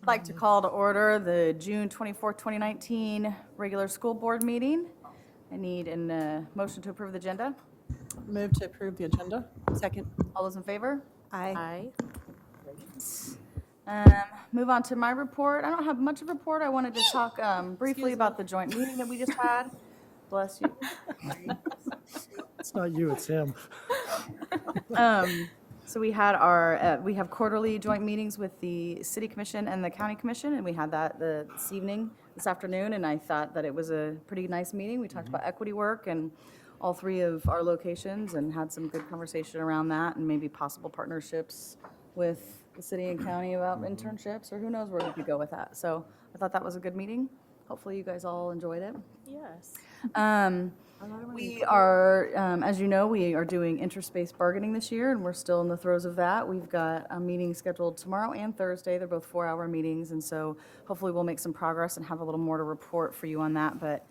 I'd like to call to order the June 24th, 2019 regular school board meeting. I need a motion to approve the agenda. Move to approve the agenda. Second. All those in favor? Aye. Move on to my report. I don't have much of a report. I wanted to talk briefly about the joint meeting that we just had. Bless you. It's not you, it's him. So we had we have quarterly joint meetings with the city commission and the county commission, and we had that this afternoon, and I thought that it was a pretty nice meeting. We talked about equity work and all three of our locations and had some good conversation around that and maybe possible partnerships with the city and county about internships, or who knows where we could go with that. So I thought that was a good meeting. Hopefully you guys all enjoyed it. Yes. We are, as you know, we are doing interspace bargaining this year, and we're still in the throes of that. We've got a meeting scheduled tomorrow and Thursday. They're both 4-hour meetings, and so hopefully we'll make some progress and have a little more to report for you on that. But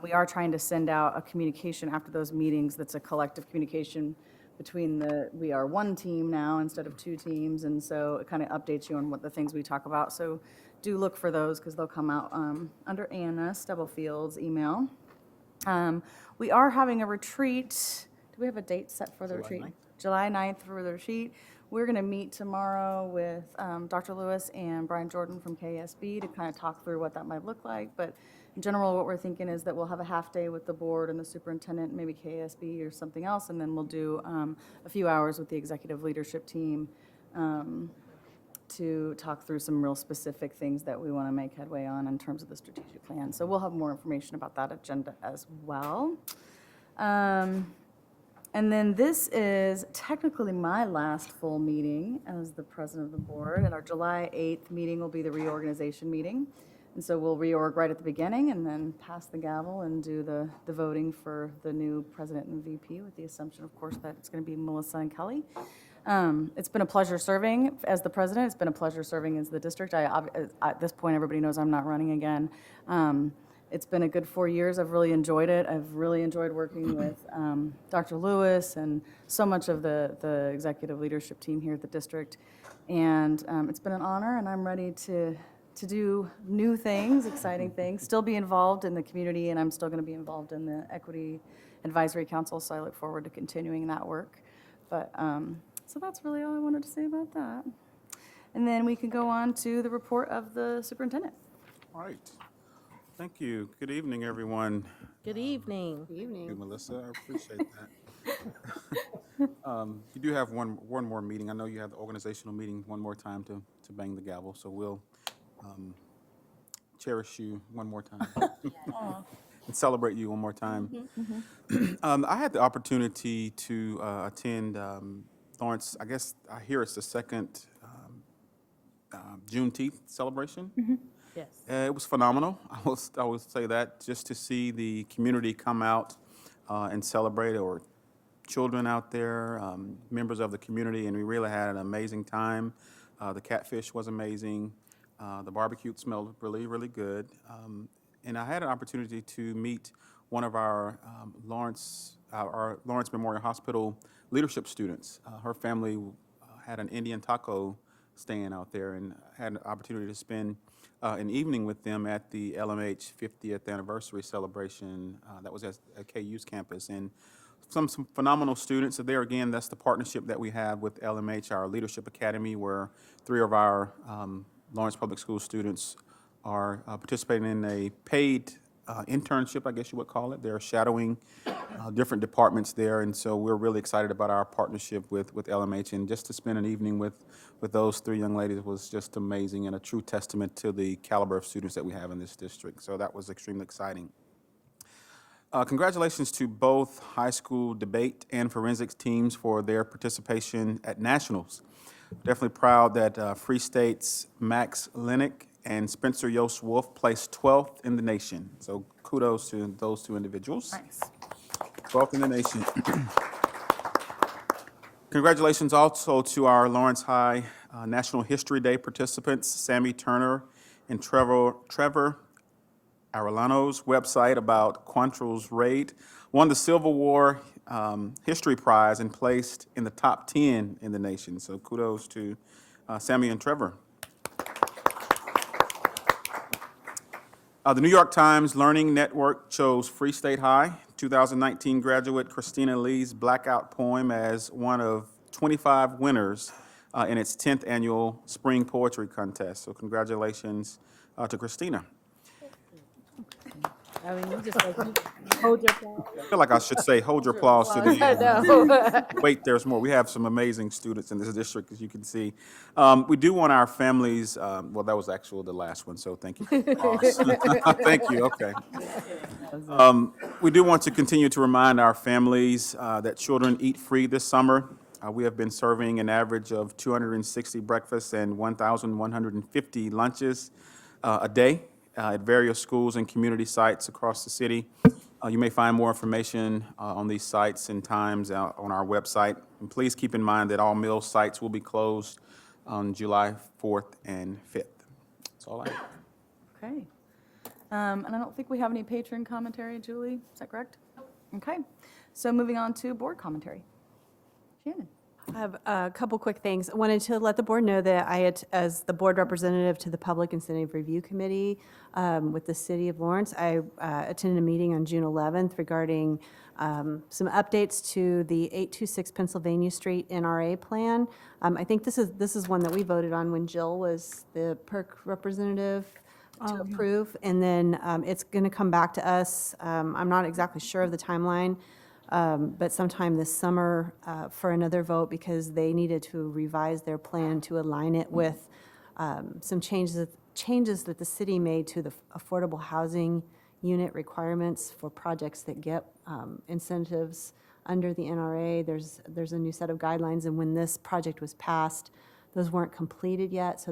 we are trying to send out a communication after those meetings that's a collective communication between we are one team now instead of two teams, and so it kind of updates you on what the things we talk about. So do look for those because they'll come out under Anna Stubblefield's email. We are having a retreat. Do we have a date set for the retreat? July 9th for the retreat. We're going to meet tomorrow with Dr. Lewis and Brian Jordan from KSB to kind of talk through what that might look like. But in general, what we're thinking is that we'll have a half day with the board and the superintendent, maybe KSB or something else, and then we'll do a few hours with the executive leadership team to talk through some real specific things that we want to make headway on in terms of the strategic plan. So we'll have more information about that agenda as well. And then this is technically my last full meeting as the president of the board, and our July 8th meeting will be the reorganization meeting. And so we'll reorg right at the beginning and then pass the gavel and do the voting for the new president and VP with the assumption, of course, that it's going to be Melissa and Kelly. It's been a pleasure serving as the president. It's been a pleasure serving as the district. At this point, everybody knows I'm not running again. It's been a good 4 years. I've really enjoyed it. I've really enjoyed working with Dr. Lewis and so much of the executive leadership team here at the district. And it's been an honor, and I'm ready to do new things, exciting things, still be involved in the community, and I'm still going to be involved in the Equity Advisory Council, so I look forward to continuing that work. But so that's really all I wanted to say about that. And then we can go on to the report of the superintendent. All right. Thank you. Good evening, everyone. Good evening. Thank you, Melissa. I appreciate that. You do have one more meeting. I know you have the organizational meeting one more time to bang the gavel, so we'll cherish you one more time and celebrate you one more time. I had the opportunity to attend Lawrence, I guess I hear it's the second Juneteenth celebration. Yes. It was phenomenal. I will say that, just to see the community come out and celebrate, or children out there, members of the community, and we really had an amazing time. The catfish was amazing. The barbecue smelled really, really good. And I had an opportunity to meet one of our Lawrence Memorial Hospital leadership students. Her family had an Indian taco stand out there, and had an opportunity to spend an evening with them at the LMH 50th anniversary celebration that was at KU's campus. And some phenomenal students. So there again, that's the partnership that we have with LMH, our Leadership Academy, where 3 of our Lawrence Public School students are participating in a paid internship, I guess you would call it. They're shadowing different departments there, and so we're really excited about our partnership with LMH. And just to spend an evening with those 3 young ladies was just amazing, and a true testament to the caliber of students that we have in this district. So that was extremely exciting. Congratulations to both high school debate and forensics teams for their participation at nationals. Definitely proud that Free State's Max Lennick and Spencer Yost Wolf placed 12th in the nation. So kudos to those 2 individuals. Nice. 12th in the nation. Congratulations also to our Lawrence High National History Day participants, Sammy Turner and Trevor Arellano's website about Quantrill's raid won the Civil War History Prize and placed in the top 10 in the nation. So kudos to Sammy and Trevor. The New York Times Learning Network chose Free State High 2019 graduate Christina Lee's Blackout poem as one of 25 winners in its 10th annual Spring Poetry Contest. So congratulations to Christina. I mean, you just hold your applause. I feel like I should say, hold your applause to the I end. know. Wait, there's more. We have some amazing students in this district, as you can see. We do want our families, well, that was actually the last one, so thank you. For the applause. Thank you, okay. We do want to continue to remind our families that children eat free this summer. We have been serving an average of 260 breakfasts and 1,150 lunches a day at various schools and community sites across the city. You may find more information on these sites and times on our website. And please keep in mind that all meal sites will be closed on July 4th and 5th. That's all I have. Okay. And I don't think we have any patron commentary, Julie, is that correct? Okay, so moving on to board commentary. Shannon. I have a couple quick things. I wanted to let the board know that as the board representative to the Public Incentive Review Committee with the City of Lawrence, I attended a meeting on June 11th regarding some updates to the 826 Pennsylvania Street NRA plan. I think this is one that we voted on when Jill was the PERC representative to approve, and then it's going to come back to us. I'm not exactly sure of the timeline, but sometime this summer for another vote, because they needed to revise their plan to align it with some changes that the city made to the affordable housing unit requirements for projects that get incentives under the NRA. There's a new set of guidelines, and when this project was passed, those weren't completed yet, so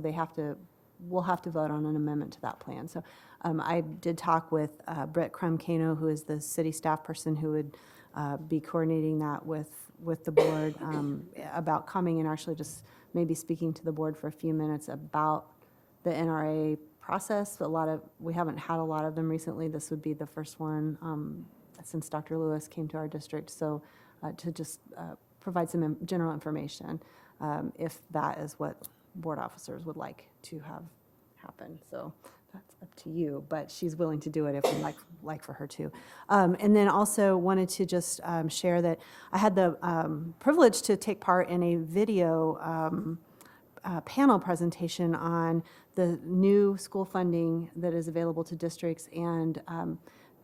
we'll have to vote on an amendment to that plan. So I did talk with Brett Crum-Cano, who is the city staff person who would be coordinating that with the board about coming and actually just maybe speaking to the board for a few minutes about the NRA process. We haven't had a lot of them recently. This would be the first one since Dr. Lewis came to our district. So to just provide some general information if that is what board officers would like to have happen. So that's up to you, but she's willing to do it if we'd like for her to. And then also wanted to just share that I had the privilege to take part in a video panel presentation on the new school funding that is available to districts and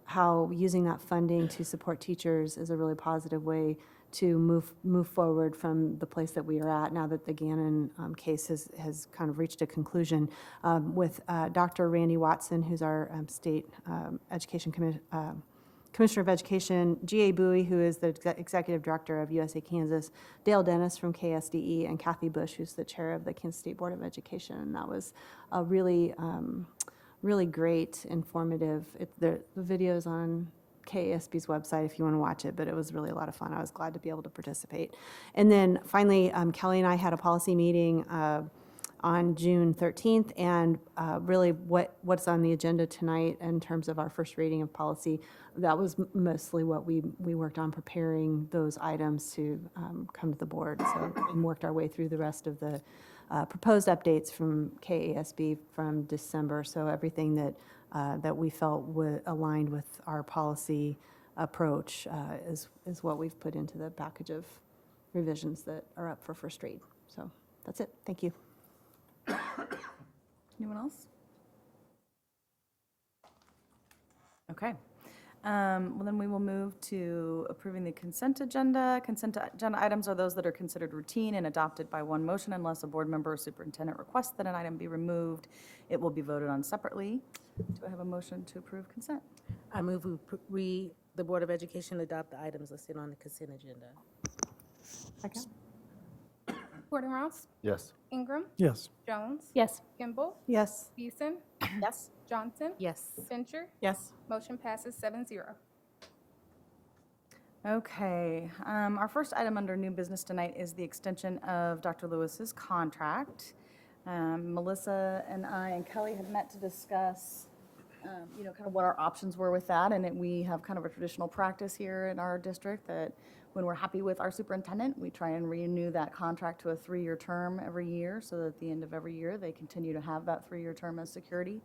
how using that funding to support teachers is a really positive way to move forward from the place that we are at now that the Gannon case has kind of reached a conclusion with Dr. Randy Watson, who's our state education Commissioner of Education, G.A. Bowie, who is the Executive Director of USA Kansas, Dale Dennis from KSDE, and Kathy Bush, who's the Chair of the Kansas State Board of Education. And that was a really great, informative, the video's on KASB's website if you want to watch it, but it was really a lot of fun. I was glad to be able to participate. And then finally, Kelly and I had a policy meeting on June 13th, and really what's on the agenda tonight in terms of our first reading of policy, that was mostly what we worked on, preparing those items to come to the board. So and worked our way through the rest of the proposed updates from KASB from December. So everything that we felt aligned with our policy approach is what we've put into the package of revisions that are up for first read. So that's it. Thank you. Anyone else? Okay. Well, then we will move to approving the consent agenda. Consent agenda items are those that are considered routine and adopted by one motion unless a board member or superintendent requests that an item be removed. It will be voted on separately. Do I have a motion to approve consent? I move the Board of Education adopt the items listed on the consent agenda. Second. Gordon Ross, Yes. Ingram, Yes. Jones, Yes. Kimball, Yes. Beeson, Yes. Johnson, Yes. Fincher. Yes. Motion passes 7-0. Okay, our first item under new business tonight is the extension of Dr. Lewis's contract. Melissa and I and Kelly had met to discuss, kind of what our options were with that, and we have kind of a traditional practice here in our district that when we're happy with our superintendent, we try and renew that contract to a 3-year term every year, so that at the end of every year, they continue to have that 3-year term as security.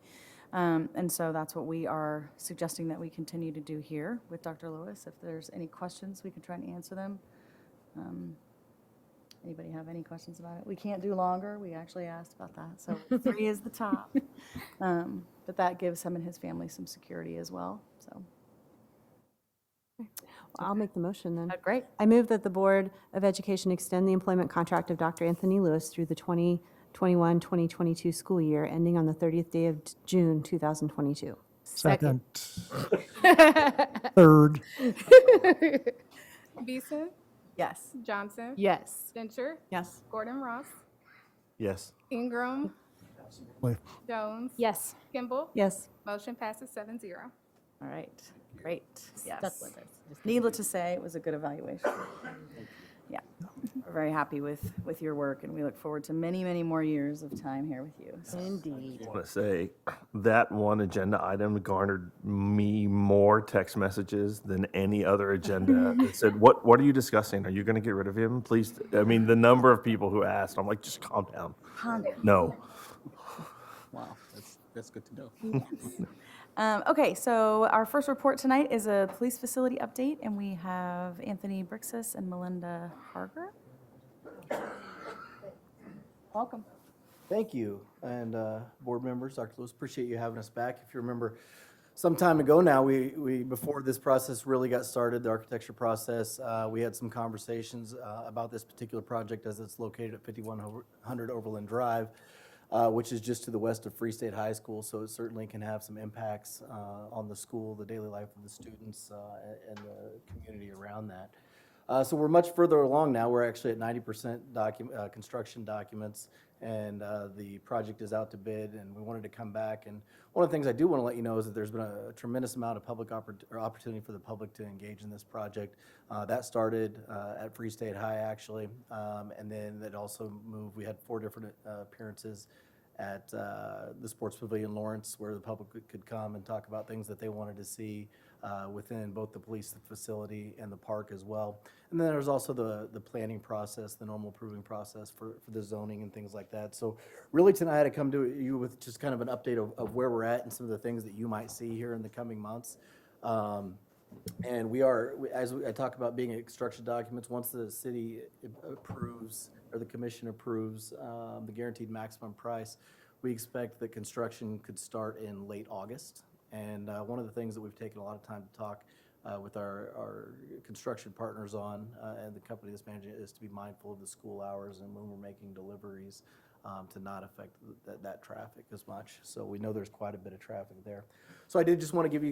And so that's what we are suggesting that we continue to do here with Dr. Lewis. If there's any questions, we can try and answer them. Anybody have any questions about it? We can't do longer. We actually asked about that. So 3 is the top. But that gives him and his family some security as well, so. I'll make the motion then. Great. I move that the Board of Education extend the employment contract of Dr. Anthony Lewis through the 2021-2022 school year, ending on the 30th day of June 2022. Second. Third. Beeson, Yes. Johnson, Yes. Fincher, Yes. Gordon Ross, Yes. Ingram, Wait. Jones, Yes. Kimball. Yes. Motion passes 7-0. All right, great, yes. Stuck with us. Needless to say, it was a good evaluation. Yeah, we're very happy with your work, and we look forward to many, many more years of time here with you. So, Indeed. I want to say that one agenda item garnered me more text messages than any other agenda that said, what are you discussing? Are you going to get rid of him? Please. I mean, the number of people who asked, I'm like, just calm down. No. Wow, that's good to know. Okay, so our first report tonight is a police facility update, and we have Anthony Brixis and Melinda Harger. Welcome. Thank you, and board members, Dr. Lewis, appreciate you having us back. If you remember, some time ago now, we before this process really got started, the architecture process, we had some conversations about this particular project as it's located at 5100 Overland Drive, which is just to the west of Free State High School, so it certainly can have some impacts on the school, the daily life of the students, and the community around that. So we're much further along now. We're actually at 90% construction documents, and the project is out to bid, and we wanted to come back. And one of the things I do want to let you know is that there's been a tremendous amount of public opportunity for the public to engage in this project. That started at Free State High, actually, and then it also moved. We had 4 different appearances at the Sports Pavilion Lawrence, where the public could come and talk about things that they wanted to see within both the police facility and the park as well. And then there's also the planning process, the normal approving process for the zoning and things like that. So really tonight I come to you with just kind of an update of where we're at and some of the things that you might see here in the coming months. And as I talk about being in construction documents, once the city approves, or the commission approves the guaranteed maximum price, we expect that construction could start in late August. And one of the things that we've taken a lot of time to talk with our construction partners on, and the company that's managing it, is to be mindful of the school hours and when we're making deliveries, to not affect that traffic as much. So we know there's quite a bit of traffic there. So I did just want to give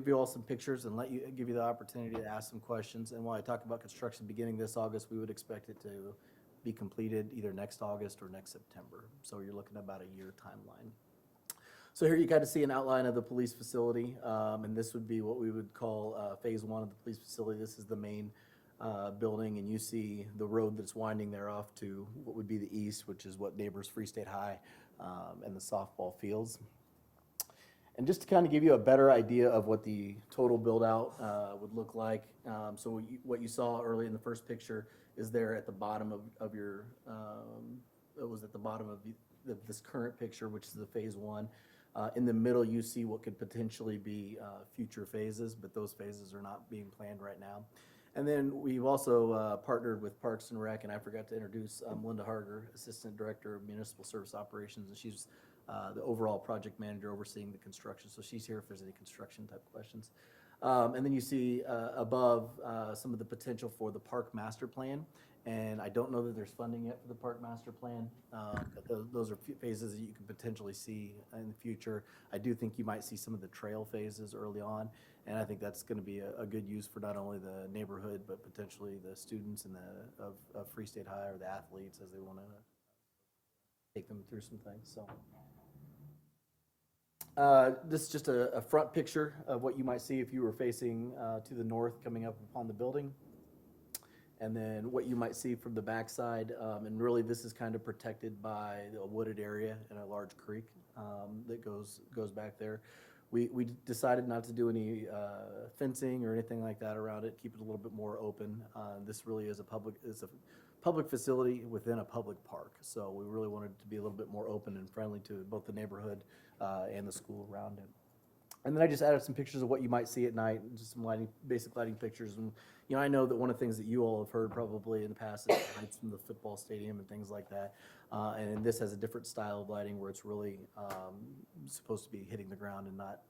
you all some pictures and give you the opportunity to ask some questions. And while I talk about construction beginning this August, we would expect it to be completed either next August or next September. So you're looking at about a year timeline. So here you kind of see an outline of the police facility, and this would be what we would call phase 1 of the police facility. This is the main building, and you see the road that's winding there off to what would be the east, which is what neighbors Free State High and the softball fields. And just to kind of give you a better idea of what the total build out would look like, so what you saw early in the first picture is there at the bottom of your, it was at the bottom of this current picture, which is the phase 1. In the middle, you see what could potentially be future phases, but those phases are not being planned right now. And then we've also partnered with Parks and Rec, and I forgot to introduce Melinda Harger, Assistant Director of Municipal Service Operations, and she's the overall project manager overseeing the construction. So she's here if there's any construction type questions. And then you see above some of the potential for the park master plan. And I don't know that there's funding yet for the park master plan, but those are phases that you can potentially see in the future. I do think you might see some of the trail phases early on, and I think that's going to be a good use for not only the neighborhood, but potentially the students and of Free State High, or the athletes, as they want to take them through some things. So this is just a front picture of what you might see if you were facing to the north coming up upon the building. And then what you might see from the backside, and really this is kind of protected by a wooded area and a large creek that goes back there. we decided not to do any fencing or anything like that around it, keep it a little bit more open. This really is a public facility within a public park, so we really wanted it to be a little bit more open and friendly to both the neighborhood and the school around it. And then I just added some pictures of what you might see at night, just some basic lighting pictures. And, you know, I know that one of the things that you all have heard probably in the past is lights from the football stadium and things like that. And this has a different style of lighting where it's really supposed to be hitting the ground and not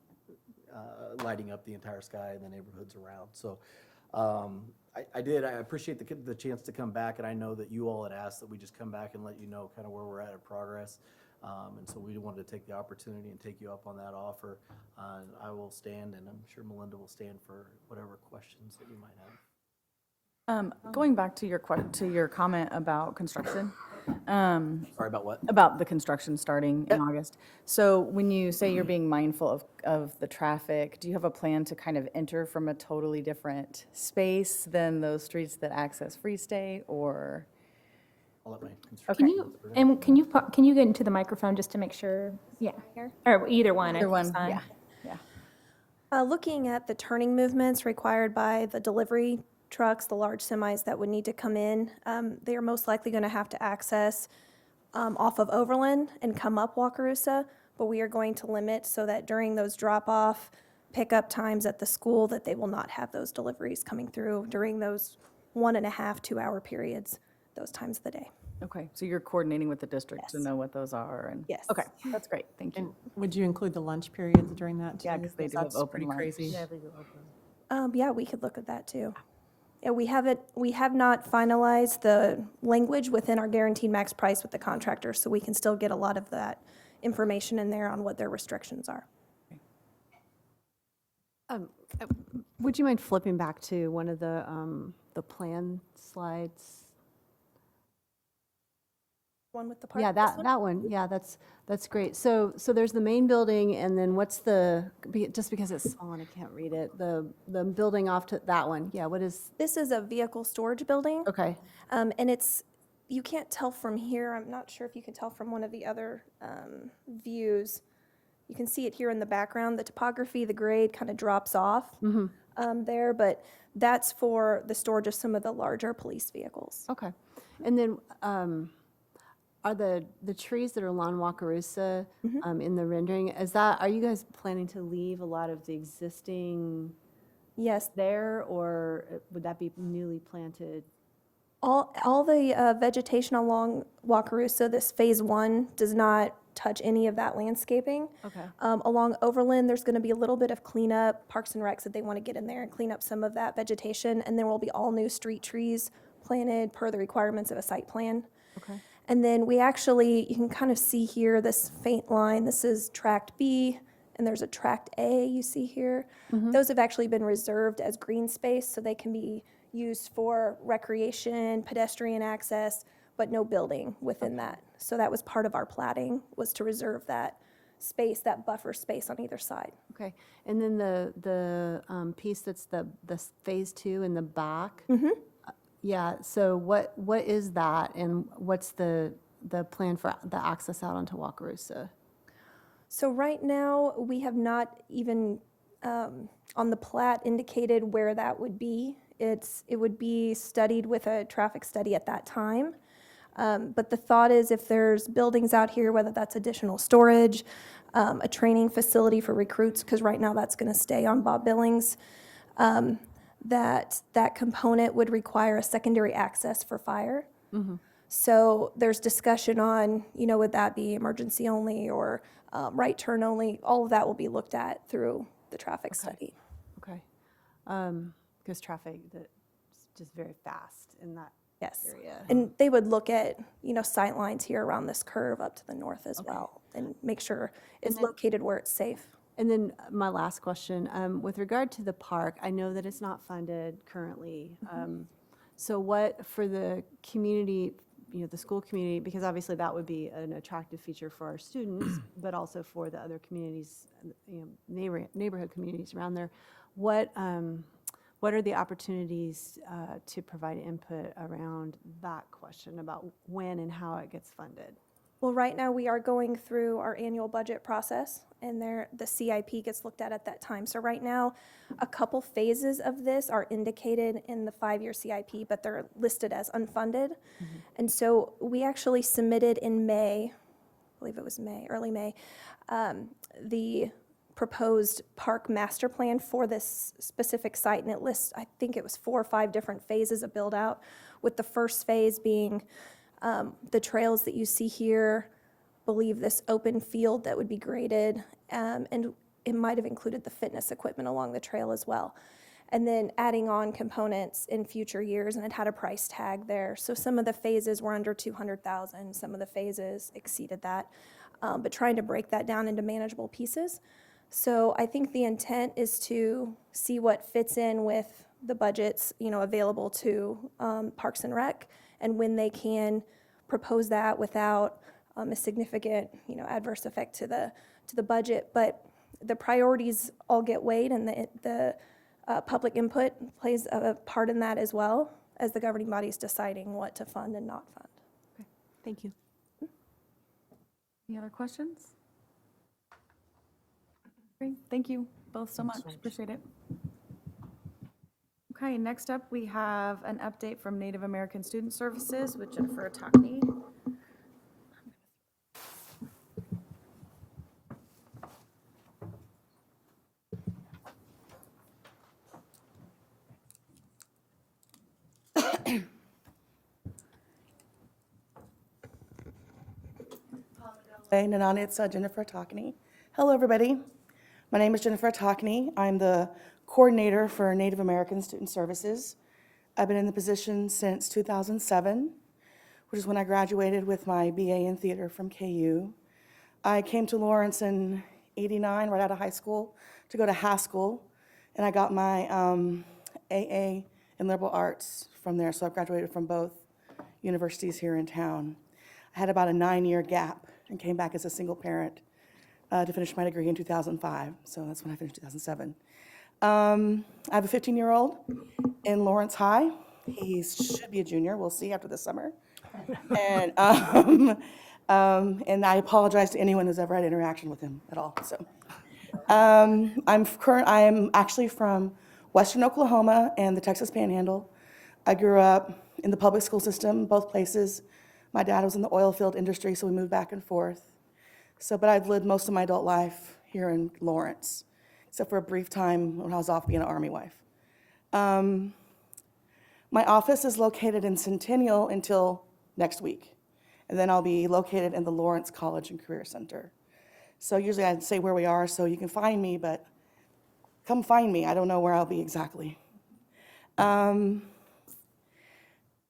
lighting up the entire sky and the neighborhoods around. So I appreciate the chance to come back, and I know that you all had asked that we just come back and let you know kind of where we're at in progress. And so we wanted to take the opportunity and take you up on that offer. And I will stand, and I'm sure Melinda will stand for whatever questions that you might have. Going back to your comment about construction, Sorry about what? about the construction starting in August. So when you say you're being mindful of the traffic, do you have a plan to kind of enter from a totally different space than those streets that access Free State, or? I'll let my Can you get into the microphone just to make sure? Yeah, or either one. I Either think one, is fine. yeah. Looking at the turning movements required by the delivery trucks, the large semis that would need to come in, they are most likely going to have to access off of Overland and come up Wakarusa, but we are going to limit so that during those drop-off pickup times at the school that they will not have those deliveries coming through during those 1.5, 2 hour periods, those times of the day. Okay, so you're coordinating with the district to Yes. know what those are, and? Yes. Okay, that's great, thank you. And would you include the lunch periods during that too? Yeah, 'cause they do have That's open pretty lunch. crazy. Yeah, we could look at that too. Yeah, we have not finalized the language within our guaranteed max price with the contractor, so we can still get a lot of that information in there on what their restrictions are. Would you mind flipping back to one of the plan slides? One with the park? Yeah, this one? that one, yeah, that's great. So there's the main building, and then what's just because it's small and I can't read it, the building off to that one, yeah, what is, This is a vehicle storage building. okay, And you can't tell from here, I'm not sure if you can tell from one of the other views. You can see it here in the background, the topography, the grade kind of drops off there, but that's for the storage of some of the larger police vehicles. okay. And then, are the trees that are along Wakarusa, in the rendering, are you guys planning to leave a lot of the existing Yes, there, or would that be newly planted? all the vegetation along Wakarusa, this phase 1, does not touch any of that landscaping. Okay. Along Overland, there's going to be a little bit of cleanup, Parks and Recs that they want to get in there and clean up some of that vegetation, and there will be all new street trees planted per the requirements of a site plan. Okay. And then you can kind of see here this faint line, this is Tract B, and there's a Tract A you see here. Those have actually been reserved as green space, so they can be used for recreation, pedestrian access, but no building within that. So that was part of our plating, was to reserve that space, that buffer space on either side. Okay, and then the piece that's the phase 2 in the back? Yeah, so what is that, and what's the plan for the access out onto Wakarusa? So right now, we have not even, on the plat, indicated where that would be. It would be studied with a traffic study at that time. But the thought is if there's buildings out here, whether that's additional storage, a training facility for recruits, because right now that's going to stay on Bob Billings, that component would require a secondary access for fire. So there's discussion on, would that be emergency only or right turn only? All of that will be looked at through the traffic study. Okay, because traffic, that's just very fast in that Yes. area. And they would look at, sight lines here around this curve up to the north as well and make sure it's located where it's safe. And then my last question, with regard to the park, I know that it's not funded currently. So what, for the community, the school community, because obviously that would be an attractive feature for our students, but also for the other communities, neighborhood communities around there, what are the opportunities to provide input around that question about when and how it gets funded? Well, right now, we are going through our annual budget process, and the CIP gets looked at that time. So right now, a couple phases of this are indicated in the 5-year CIP, but they're listed as unfunded. And so we actually submitted in May, I believe it was May, early May, the proposed park master plan for this specific site, and it lists, I think it was 4 or 5 different phases of build-out, with the first phase being the trails that you see here, believe this open field that would be graded, and it might have included the fitness equipment along the trail as well. And then adding on components in future years, and it had a price tag there. So some of the phases were under 200,000, some of the phases exceeded that, but trying to break that down into manageable pieces. So I think the intent is to see what fits in with the budgets, available to Parks and Rec, and when they can propose that without a significant, adverse effect to the budget. But the priorities all get weighed, and the public input plays a part in that as well, as the governing body is deciding what to fund and not fund. Thank you. Any other questions? Great, thank you both so much, appreciate it. Okay, next up, we have an update from Native American Student Services with Jennifer Atakni. Hey, Nanani, it's Jennifer Atakni. Hello, everybody. My name is Jennifer Atakni. I'm the coordinator for Native American Student Services. I've been in the position since 2007, which is when I graduated with my BA in theater from KU. I came to Lawrence in '89, right out of high school, to go to Haskell, and I got my AA in liberal arts from there, so I've graduated from both universities here in town. I had about a 9-year gap and came back as a single parent to finish my degree in 2005, so that's when I finished 2007. I have a 15-year-old in Lawrence High. He should be a junior, we'll see after the summer. And I apologize to anyone who's ever had interaction with him at all, so. I am actually from Western Oklahoma and the Texas Panhandle. I grew up in the public school system, both places. My dad was in the oil field industry, so we moved back and forth. But I've lived most of my adult life here in Lawrence, except for a brief time when I was off being an Army wife. My office is located in Centennial until next week, and then I'll be located in the Lawrence College and Career Center. So usually I'd say where we are so you can find me, but come find me. I don't know where I'll be exactly.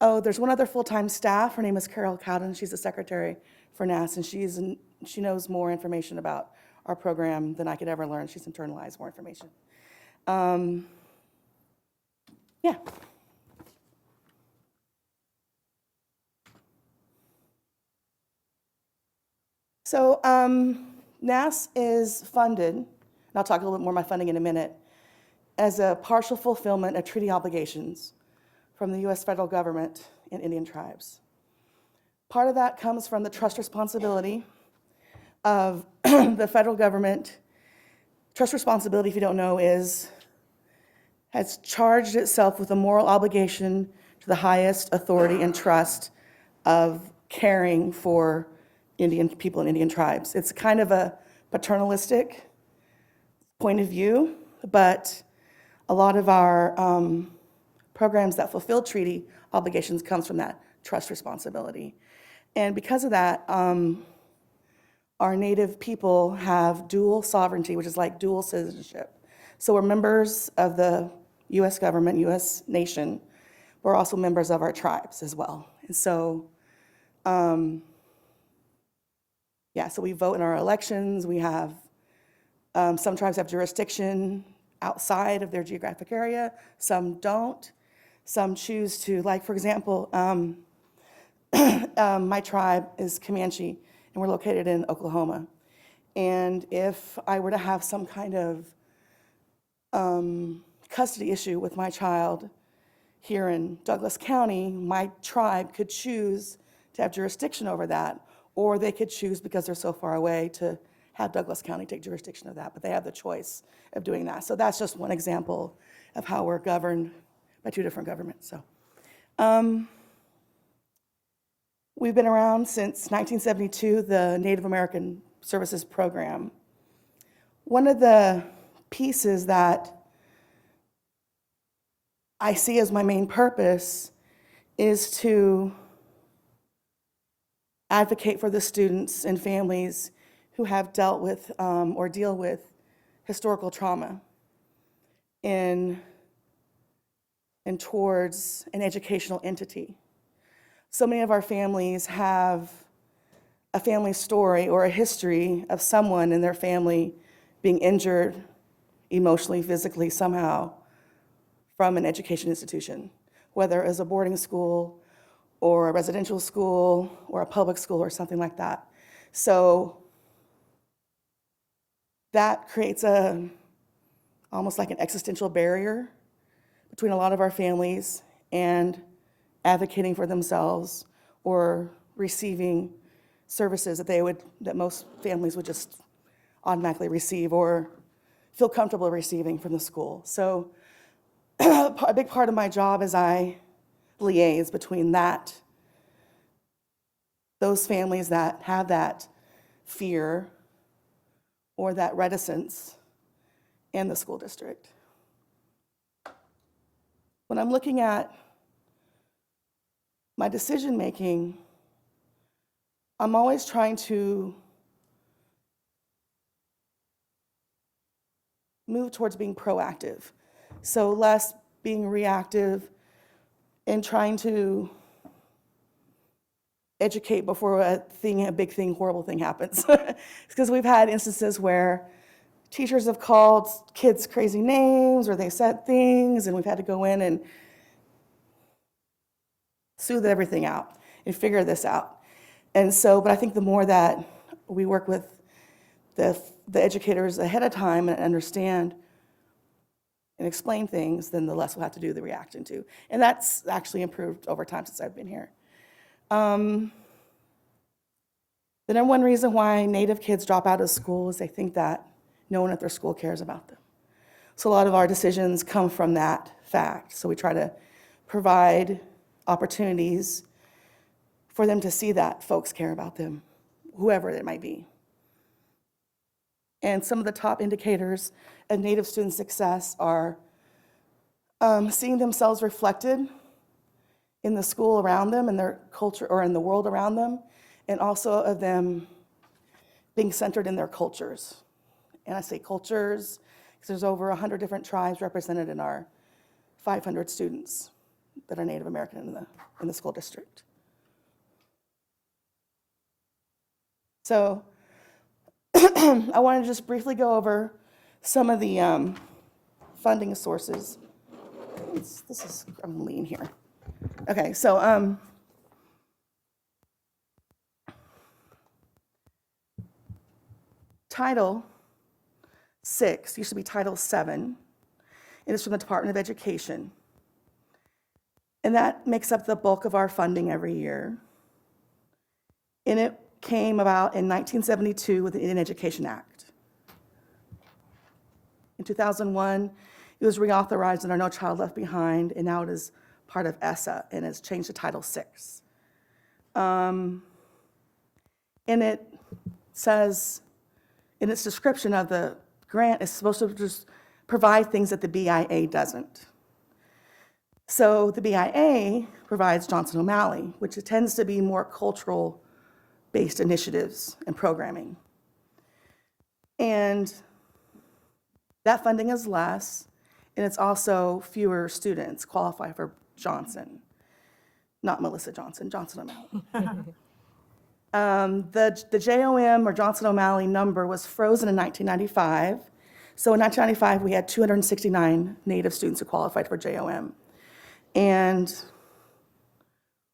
There's one other full-time staff. Her name is Carol Cowden. She's the secretary for NAS, and she knows more information about our program than I could ever learn. She's internalized more information. Yeah. So NAS is funded, and I'll talk a little bit more about my funding in a minute, as a partial fulfillment of treaty obligations from the U.S. federal government and Indian tribes. Part of that comes from the trust responsibility of the federal government. Trust responsibility, if you don't know, has charged itself with a moral obligation to the highest authority and trust of caring for Indian people and Indian tribes. It's kind of a paternalistic point of view, but a lot of our programs that fulfill treaty obligations comes from that trust responsibility. And because of that, our Native people have dual sovereignty, which is like dual citizenship. So we're members of the U.S. government, U.S. nation. We're also members of our tribes as well. And so, so we vote in our elections. We have, some tribes have jurisdiction outside of their geographic area. Some don't. Some choose to, like, for example, my tribe is Comanche, and we're located in Oklahoma. And if I were to have some kind of custody issue with my child here in Douglas County, my tribe could choose to have jurisdiction over that, or they could choose, because they're so far away, to have Douglas County take jurisdiction of that, but they have the choice of doing that. So that's just one example of how we're governed by two different governments, so. We've been around since 1972, the Native American Services Program. One of the pieces that I see as my main purpose is to advocate for the students and families who have dealt with or deal with historical trauma in towards an educational entity. So many of our families have a family story or a history of someone in their family being injured emotionally, physically, somehow from an education institution, whether it was a boarding school or a residential school or a public school or something like that. So that creates almost like an existential barrier between a lot of our families and advocating for themselves or receiving services that most families would just automatically receive or feel comfortable receiving from the school. So a big part of my job is I liaise between those families that have that fear or that reticence and the school district. When I'm looking at my decision-making, I'm always trying to move towards being proactive. So less being reactive and trying to educate before a big thing, horrible thing happens. Because we've had instances where teachers have called kids crazy names or they said things, and we've had to go in and soothe everything out and figure this out. And so, but I think the more that we work with the educators ahead of time and understand and explain things, then the less we'll have to do the reaction to. And that's actually improved over time since I've been here. The number one reason why Native kids drop out of school is they think that no one at their school cares about them. So a lot of our decisions come from that fact. So we try to provide opportunities for them to see that folks care about them, whoever it might be. And some of the top indicators of Native student success are seeing themselves reflected in the school around them, in their culture, or in the world around them, and also of them being centered in their cultures. And I say cultures because there's over 100 different tribes represented in our 500 students that are Native American in the school district. So I want to just briefly go over some of the funding sources. I'm lean here. Okay, so Title VI used to be Title VII, and it's from the Department of Education. And that makes up the bulk of our funding every year. And it came about in 1972 with the Indian Education Act. In 2001, it was reauthorized in our No Child Left Behind, and now it is part of ESSA, and it's changed to Title VI. And it says, in its description of the grant, it's supposed to just provide things that the BIA doesn't. So the BIA provides Johnson O'Malley, which tends to be more cultural-based initiatives and programming. And that funding is less, and it's also fewer students qualify for Johnson. Not Melissa Johnson, Johnson O'Malley. The JOM, or Johnson O'Malley number, was frozen in 1995. So in 1995, we had 269 Native students who qualified for JOM. And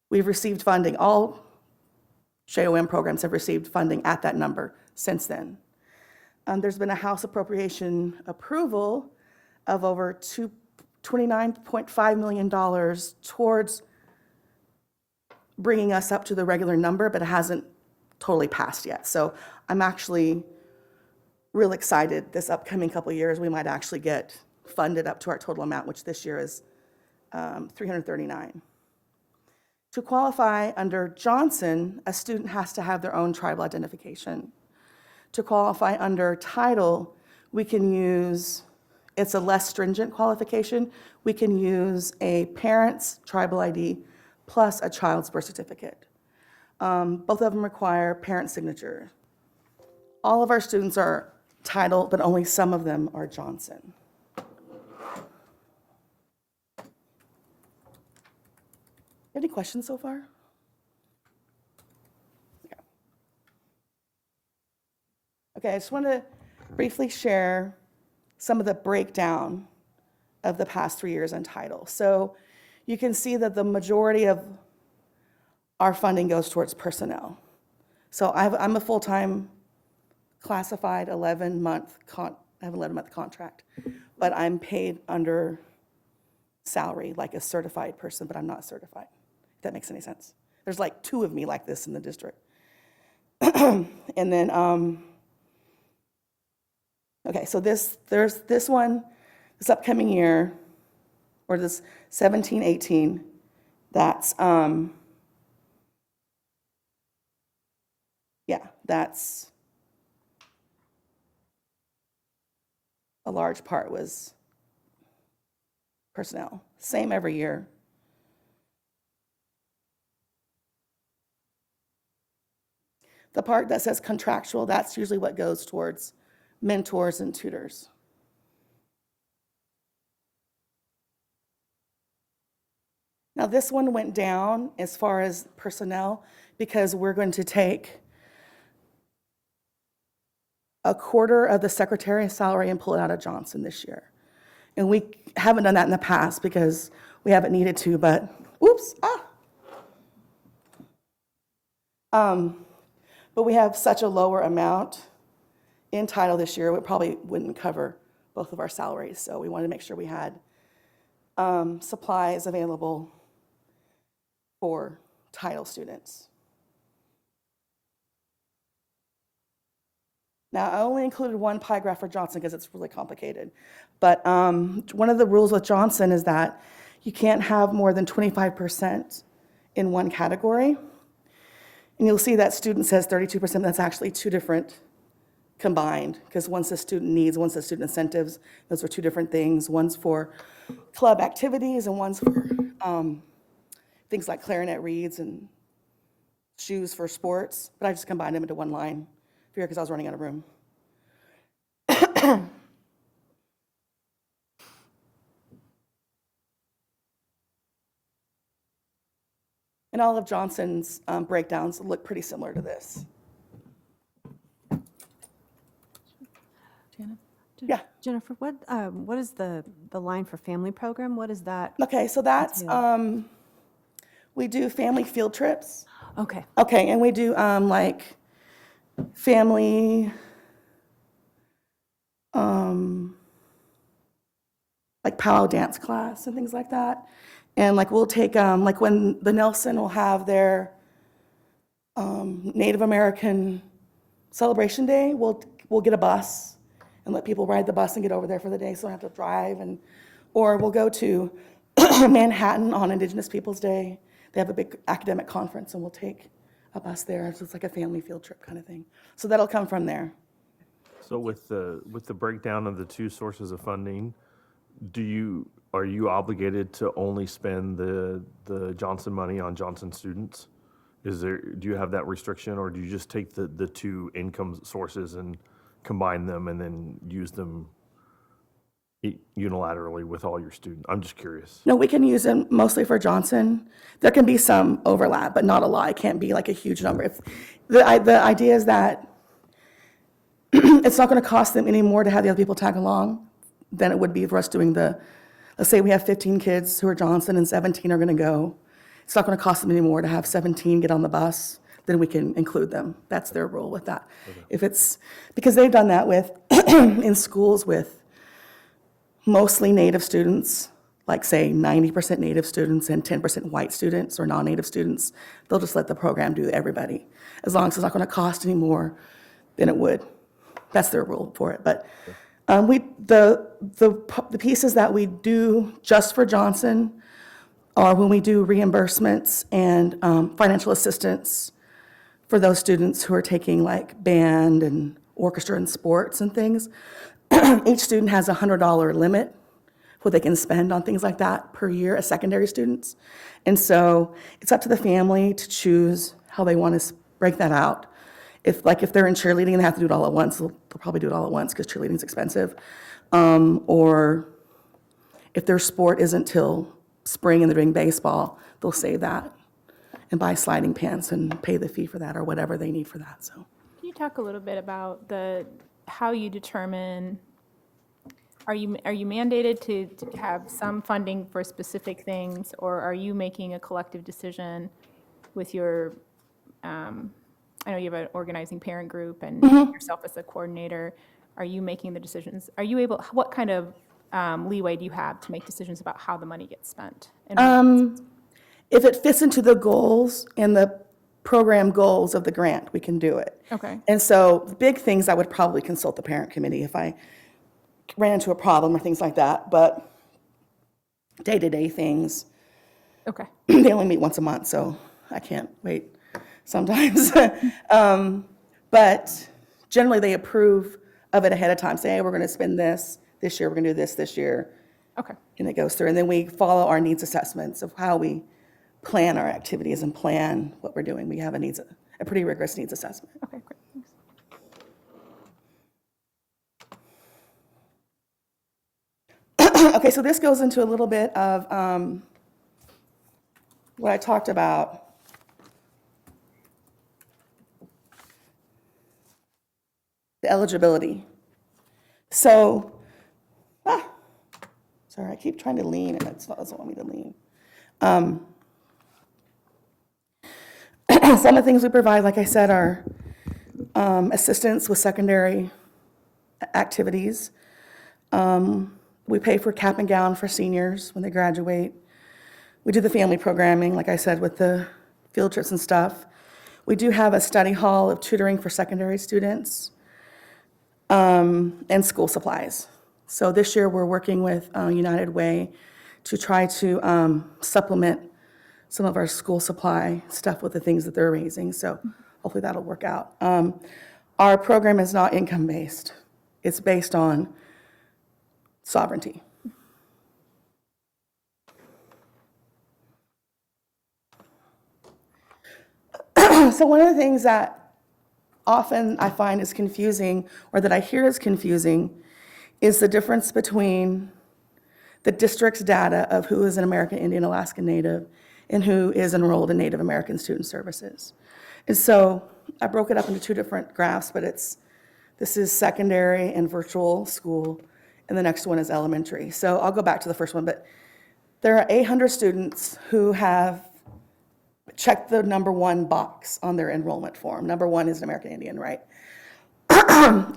we've received funding. All JOM programs have received funding at that number since then. There's been a House appropriation approval of over $29.5 million towards bringing us up to the regular number, but it hasn't totally passed yet. So I'm actually real excited this upcoming couple of years, we might actually get funded up to our total amount, which this year is $339. To qualify under Johnson, a student has to have their own tribal identification. To qualify under title, we can use, it's a less stringent qualification, we can use a parent's tribal ID plus a child's birth certificate. Both of them require parent signature. All of our students are title, but only some of them are Johnson. Any questions so far? Okay, I just want to briefly share some of the breakdown of the past 3 years in title. So you can see that the majority of our funding goes towards personnel. So I'm a full-time classified 11-month, I have an 11-month contract, but I'm paid under salary like a certified person, but I'm not certified, if that makes any sense. There's like 2 of me like this in the district. And then, okay, so there's this one, this upcoming year, or this 17-18, that's, yeah, that's, a large part was personnel. Same every year. The part that says contractual, that's usually what goes towards mentors and tutors. Now, this one went down as far as personnel because we're going to take a quarter of the secretary's salary and pull it out of Johnson this year. And we haven't done that in the past because we haven't needed to, but, whoops, but we have such a lower amount in title this year, it probably wouldn't cover both of our salaries. So we wanted to make sure we had supplies available for title students. Now, I only included one pie graph for Johnson because it's really complicated. But one of the rules with Johnson is that you can't have more than 25% in one category. And you'll see that student says 32%, that's actually 2 different combined, because one's the student needs, one's the student incentives. Those are 2 different things. One's for club activities and one's for things like clarinet reeds and shoes for sports. But I just combined them into one line here because I was running out of room. And all of Johnson's breakdowns look pretty similar to this. Yeah. Jennifer, what is the line for family program? What is that? Okay, so that's, we do family field trips. Okay. Okay, and we do like family, like powwow dance class and things like that. And like we'll take, like when the Nelson will have their Native American celebration day, we'll get a bus and let people ride the bus and get over there for the day so they don't have to drive. Or we'll go to Manhattan on Indigenous Peoples Day. They have a big academic conference and we'll take a bus there. So it's like a family field trip kind of thing. So that'll come from there. So with the breakdown of the 2 sources of funding, are you obligated to only spend the Johnson money on Johnson students? Do you have that restriction, or do you just take the 2 income sources and combine them and then use them unilaterally with all your students? I'm just curious. No, we can use them mostly for Johnson. There can be some overlap, but not a lot. It can't be like a huge number. The idea is that it's not going to cost them any more to have the other people tag along than it would be for us doing let's say we have 15 kids who are Johnson and 17 are going to go. It's not going to cost them any more to have 17 get on the bus, then we can include them. That's their rule with that. Okay. If it's, because they've done that with, in schools with mostly Native students, like say 90% Native students and 10% white students or non-Native students, they'll just let the program do everybody, as long as it's not going to cost any more than it would. That's their rule for it. But the pieces that we do just for Johnson are when we do reimbursements and financial assistance for those students who are taking like band and orchestra and sports and things. Each student has a $100 limit what they can spend on things like that per year as secondary students. And so it's up to the family to choose how they want to break that out. If they're in cheerleading and they have to do it all at once, they'll probably do it all at once because cheerleading's expensive. Or if their sport isn't till spring and they're doing baseball, they'll save that and buy sliding pants and pay the fee for that or whatever they need for that, so. Can you talk a little bit about how you determine, are you mandated to have some funding for specific things, or are you making a collective decision with your, I know you have an organizing parent group and yourself as a coordinator, are you making the decisions? Are you able, what kind of leeway do you have to make decisions about how the money gets spent? If it fits into the goals and the program goals of the grant, we can do it. Okay. And so the big things, I would probably consult the parent committee if I ran into a problem or things like that. But day-to-day things, Okay. they only meet once a month, so I can't wait sometimes. But generally, they approve of it ahead of time, say, hey, we're going to spend this year, we're going to do this year. Okay. And it goes through. And then we follow our needs assessments of how we plan our activities and plan what we're doing. We have a pretty rigorous needs assessment. Okay, great. Thanks. Okay, so this goes into a little bit of what I talked about. The eligibility. So, sorry, I keep trying to lean and it doesn't want me to lean. Some of the things we provide, like I said, are assistance with secondary activities. We pay for cap and gown for seniors when they graduate. We do the family programming, like I said, with the field trips and stuff. We do have a study hall of tutoring for secondary students and school supplies. So this year, we're working with United Way to try to supplement some of our school supply stuff with the things that they're raising. So hopefully that'll work out. Our program is not income-based. It's based on sovereignty. So one of the things that often I find is confusing, or that I hear is confusing, is the difference between the district's data of who is an American Indian Alaska Native and who is enrolled in Native American Student Services. And so I broke it up into two different graphs, but this is secondary and virtual school, and the next one is elementary. So I'll go back to the first one, but there are 800 students who have checked the number 1 box on their enrollment form. Number 1 is an American Indian, right?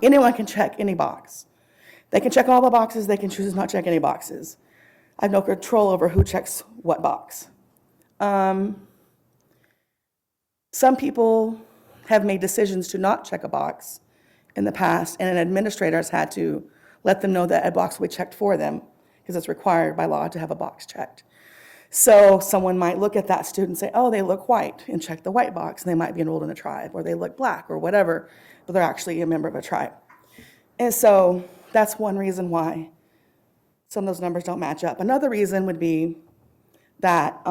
Anyone can check any box. They can check all the boxes, they can choose not to check any boxes. I have no control over who checks what box. Some people have made decisions to not check a box in the past, and an administrator has had to let them know that a box will be checked for them, because it's required by law to have a box checked. So someone might look at that student and say, oh, they look white, and check the white box, and they might be enrolled in a tribe, or they look black, or whatever, but they're actually a member of a tribe. And so that's one reason why some of those numbers don't match up. Another reason would be that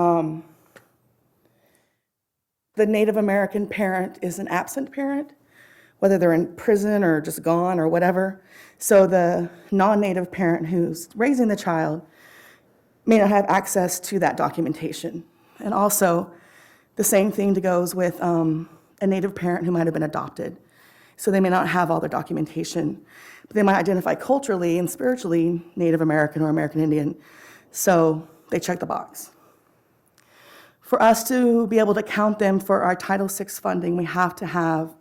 the Native American parent is an absent parent, whether they're in prison or just gone or whatever. So the non-Native parent who's raising the child may not have access to that documentation. And also, the same thing goes with a Native parent who might have been adopted. So they may not have all their documentation, but they might identify culturally and spiritually Native American or American Indian, so they check the box. For us to be able to count them for our Title VI funding, we have to have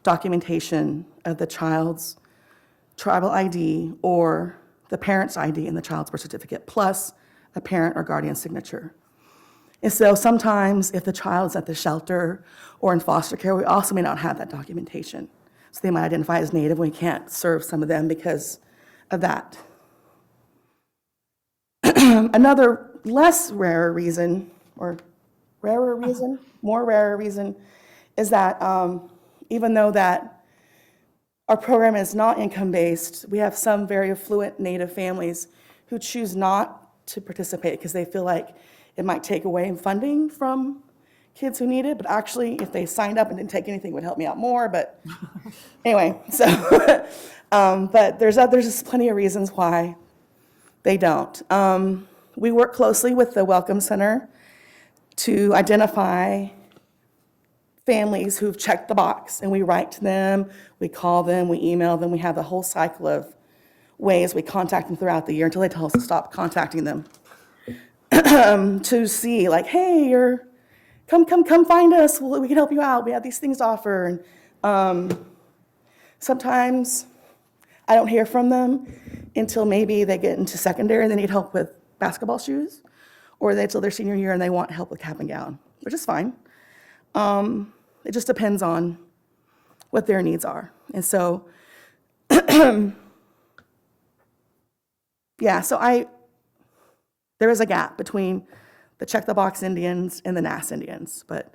documentation of the child's tribal ID or the parent's ID and the child's birth certificate, plus a parent or guardian signature. And so sometimes if the child's at the shelter or in foster care, we also may not have that documentation. So they might identify as Native, we can't serve some of them because of that. Another less rare reason, or rarer reason, more rarer reason, is that even though that our program is not income-based, we have some very affluent Native families who choose not to participate because they feel like it might take away funding from kids who need it, but actually, if they signed up and didn't take anything, it would help me out more, but anyway, so, but there's just plenty of reasons why they don't. We work closely with the Welcome Center to identify families who've checked the box, and we write to them, we call them, we email them, we have the whole cycle of ways we contact them throughout the year until they tell us to stop contacting them. To see, like, hey, come find us, we can help you out, we have these things to offer. And sometimes I don't hear from them until maybe they get into secondary and they need help with basketball shoes, or they till their senior year and they want help with cap and gown, which is fine. It just depends on what their needs are. And so, yeah, so there is a gap between the check-the-box Indians and the NAS Indians, but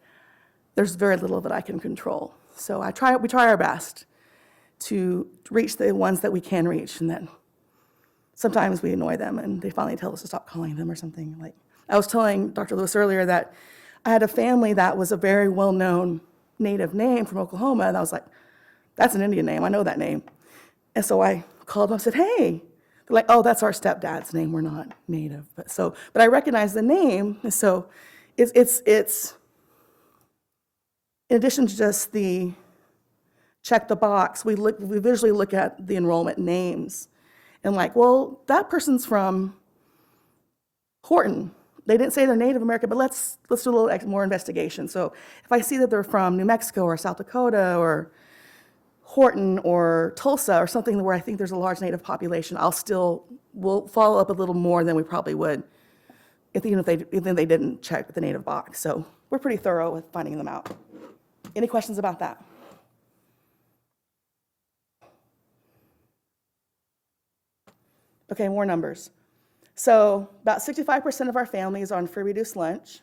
there's very little that I can control. So we try our best to reach the ones that we can reach, and then sometimes we annoy them and they finally tell us to stop calling them or something. Like I was telling Dr. Lewis earlier that I had a family that was a very well-known Native name from Oklahoma, and I was like, that's an Indian name, I know that name. And so I called them and said, hey. They're like, oh, that's our stepdad's name, we're not Native. But I recognize the name, and so it's in addition to just the check the box, we visually look at the enrollment names and like, well, that person's from Horton. They didn't say they're Native American, but let's do a little more investigation. So if I see that they're from New Mexico or South Dakota or Horton or Tulsa or something where I think there's a large Native population, we'll follow up a little more than we probably would even if they didn't check the Native box. So we're pretty thorough with finding them out. Any questions about that? Okay, more numbers. So about 65% of our families are on free reduced lunch.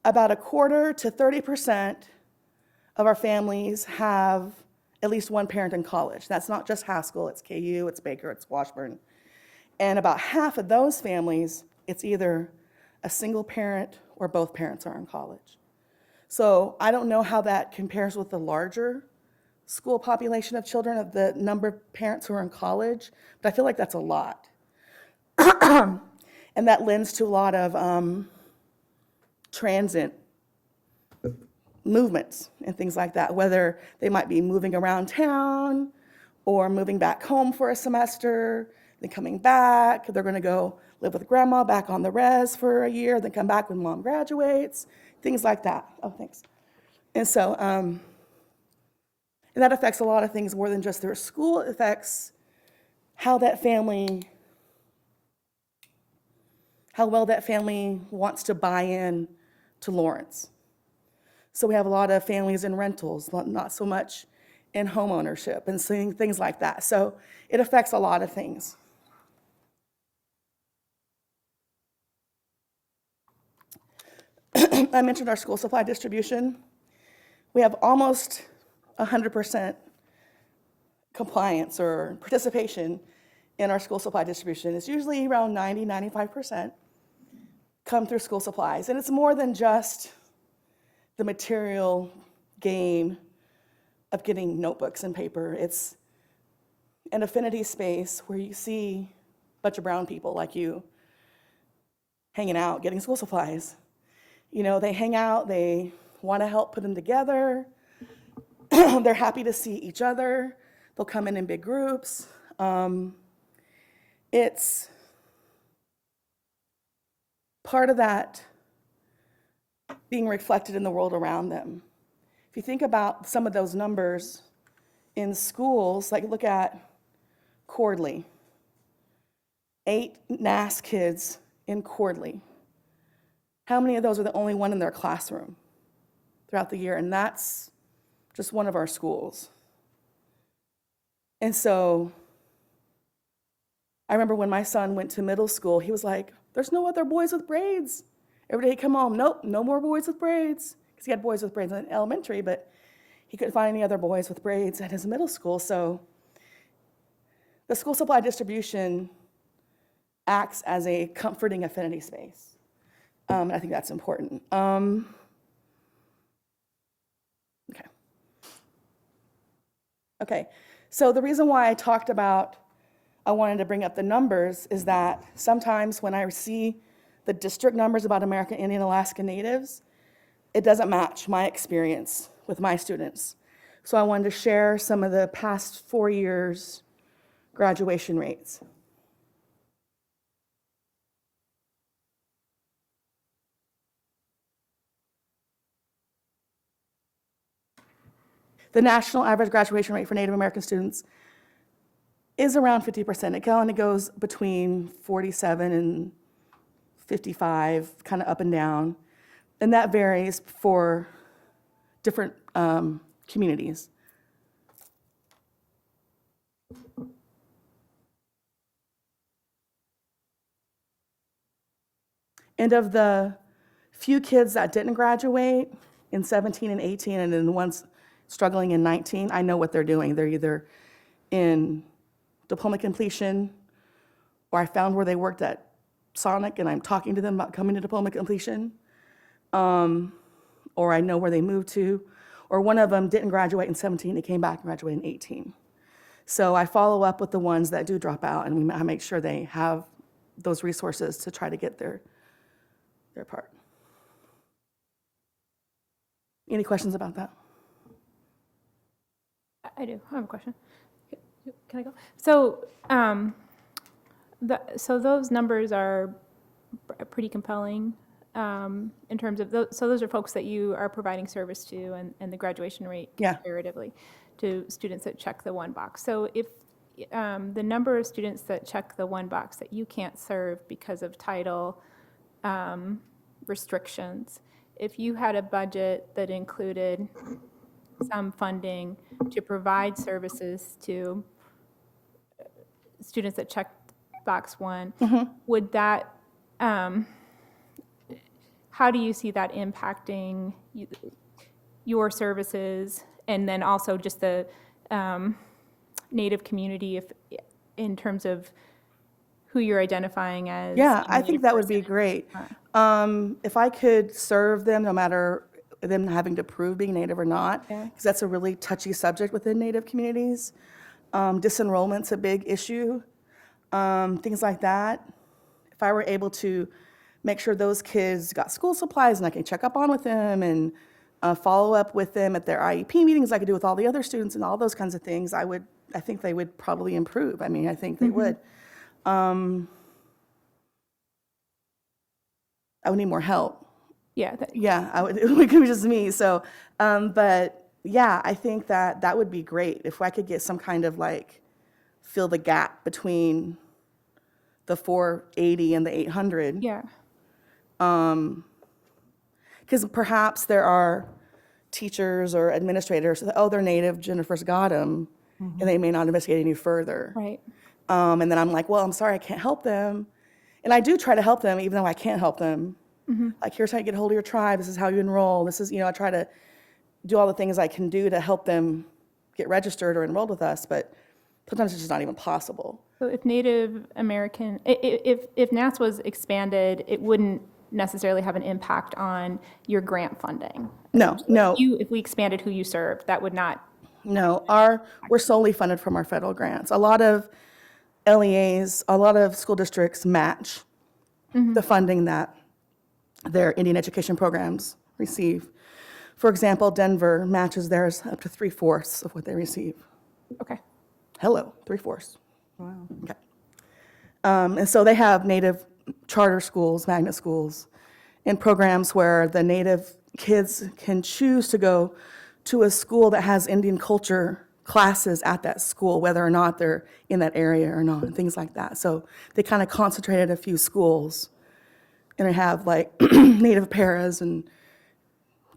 About a quarter to 30% of our families have at least one parent in college. That's not just Haskell, it's KU, it's Baker, it's Washburn. And about half of those families, it's either a single parent or both parents are in college. So I don't know how that compares with the larger school population of children, of the number of parents who are in college, but I feel like that's a lot. And that lends to a lot of transient movements and things like that, whether they might be moving around town or moving back home for a semester, then coming back. They're going to go live with grandma back on the res for a year, then come back when mom graduates, things like that. Oh, thanks. And so, and that affects a lot of things more than just their school. It affects how well that family wants to buy in to Lawrence. So we have a lot of families in rentals, not so much in home ownership and seeing things like that. So it affects a lot of things. I mentioned our school supply distribution. We have almost 100% compliance or participation in our school supply distribution. It's usually around 90–95% come through school supplies. And it's more than just the material gain of getting notebooks and paper. It's an affinity space where you see a bunch of brown people like you hanging out, getting school supplies. You know, they hang out, they want to help put them together. They're happy to see each other. They'll come in big groups. It's part of that being reflected in the world around them. If you think about some of those numbers in schools, like look at Cordley. 8 NAS kids in Cordley, how many of those are the only one in their classroom throughout the year? And that's just one of our schools. And so I remember when my son went to middle school, he was like, there's no other boys with braids. Every day he'd come home, nope, no more boys with braids. Because he had boys with braids in elementary, but he couldn't find any other boys with braids at his middle school. So the school supply distribution acts as a comforting affinity space. And I think that's important. Okay. Okay, so the reason why I wanted to bring up the numbers is that sometimes when I see the district numbers about American Indian Alaska Natives, it doesn't match my experience with my students. So I wanted to share some of the past 4 years' graduation rates. The national average graduation rate for Native American students is around 50%. It kind of goes between 47 and 55, kind of up and down. And that varies for different communities. And of the few kids that didn't graduate in 17 and 18, and then the ones struggling in 19, I know what they're doing. They're either in diploma completion, or I found where they worked at Sonic and I'm talking to them about coming to diploma completion, or I know where they moved to, or one of them didn't graduate in 17, they came back and graduated in 18. So I follow up with the ones that do drop out, and I make sure they have those resources to try to get their part. Any questions about that? I do. I have a question. Can I go? So, so those numbers are pretty compelling in terms of those. So those are folks that you are providing service to, and the graduation rate Yeah. comparatively to students that check the one box. So if the number of students that check the one box that you can't serve because of title restrictions, if you had a budget that included some funding to provide services to students that check box one, would that, how do you see that impacting your services, and then also just the Native community, in terms of who you're identifying as? Yeah, a I think Native that would be person? great. If I could serve them, no matter them having to prove being Native or not, because that's a really touchy subject within Native communities. Disenrollment's a big issue, things like that. If I were able to make sure those kids got school supplies and I can check up on with them and follow up with them at their IEP meetings, I could do with all the other students and all those kinds of things, I think they would probably improve. I mean, I think they would. I would need more help. Yeah. Yeah, I would, it could be just me, so, but yeah, I think that would be great if I could get some kind of like, fill the gap between the 480 and the 800. Yeah. Because perhaps there are teachers or administrators, oh, they're Native, Jennifer's got them, and they may not investigate any further. Right. And then I'm like, well, I'm sorry, I can't help them. And I do try to help them, even though I can't help them. Like, here's how you get a hold of your tribe, this is how you enroll, this is, I try to do all the things I can do to help them get registered or enrolled with us, but sometimes it's just not even possible. So if Native American, if NAS was expanded, it wouldn't necessarily have an impact on your grant funding. No. If we expanded who you served, that would not. No, we're solely funded from our federal grants. A lot of LEAs, a lot of school districts match the funding that their Indian education programs receive. For example, Denver matches theirs up to 3/4 of what they receive. Okay. Hello, 3/4. Wow. Okay. And so they have Native charter schools, magnet schools, and programs where the Native kids can choose to go to a school that has Indian culture classes at that school, whether or not they're in that area or not, and things like that. So they kind of concentrated a few schools and I have like native paras and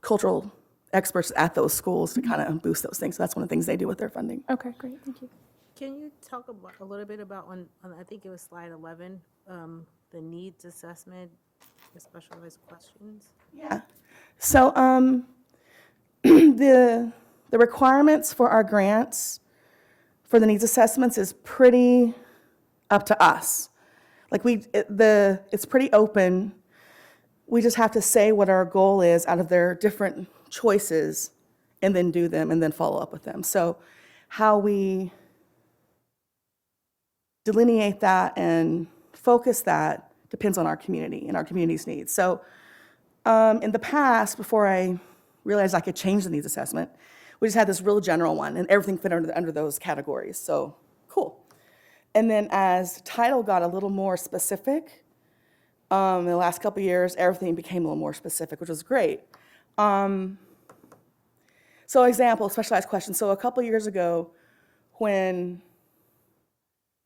cultural experts at those schools to kind of boost those things. So that's one of the things they do with their funding. Okay, great, thank you. Can you talk about, a little bit about on I think it was slide 11, the needs assessment, the specialized questions? Yeah. So the requirements for our grants for the needs assessments is pretty up to us. Like it's pretty open. We just have to say what our goal is out of their different choices and then do them and then follow up with them. So how we delineate that and focus that depends on our community and our community's needs. So in the past, before I realized I could change the needs assessment, we just had this real general one and everything fit under those categories. So cool. And then as title got a little more specific, in the last couple of years, everything became a little more specific, which was great. So example, specialized questions. So a couple of years ago, when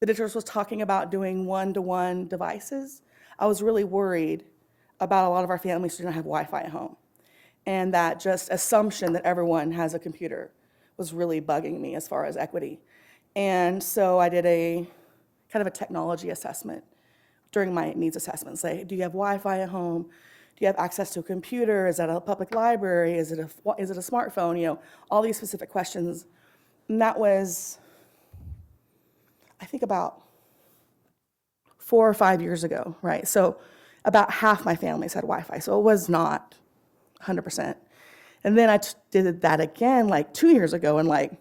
the district was talking about doing one-to-one devices, I was really worried about a lot of our families who didn't have Wi-Fi at home. And that just assumption that everyone has a computer was really bugging me as far as equity. And so I did a kind of a technology assessment during my needs assessments. Like, do you have Wi-Fi at home? Do you have access to a computer? Is that a public library? Is it a smartphone? You know, all these specific questions. And that was, I think, about 4 or 5 years ago, right? So about half my families had Wi-Fi, so it was not 100%. And then I did that again like 2 years ago, and like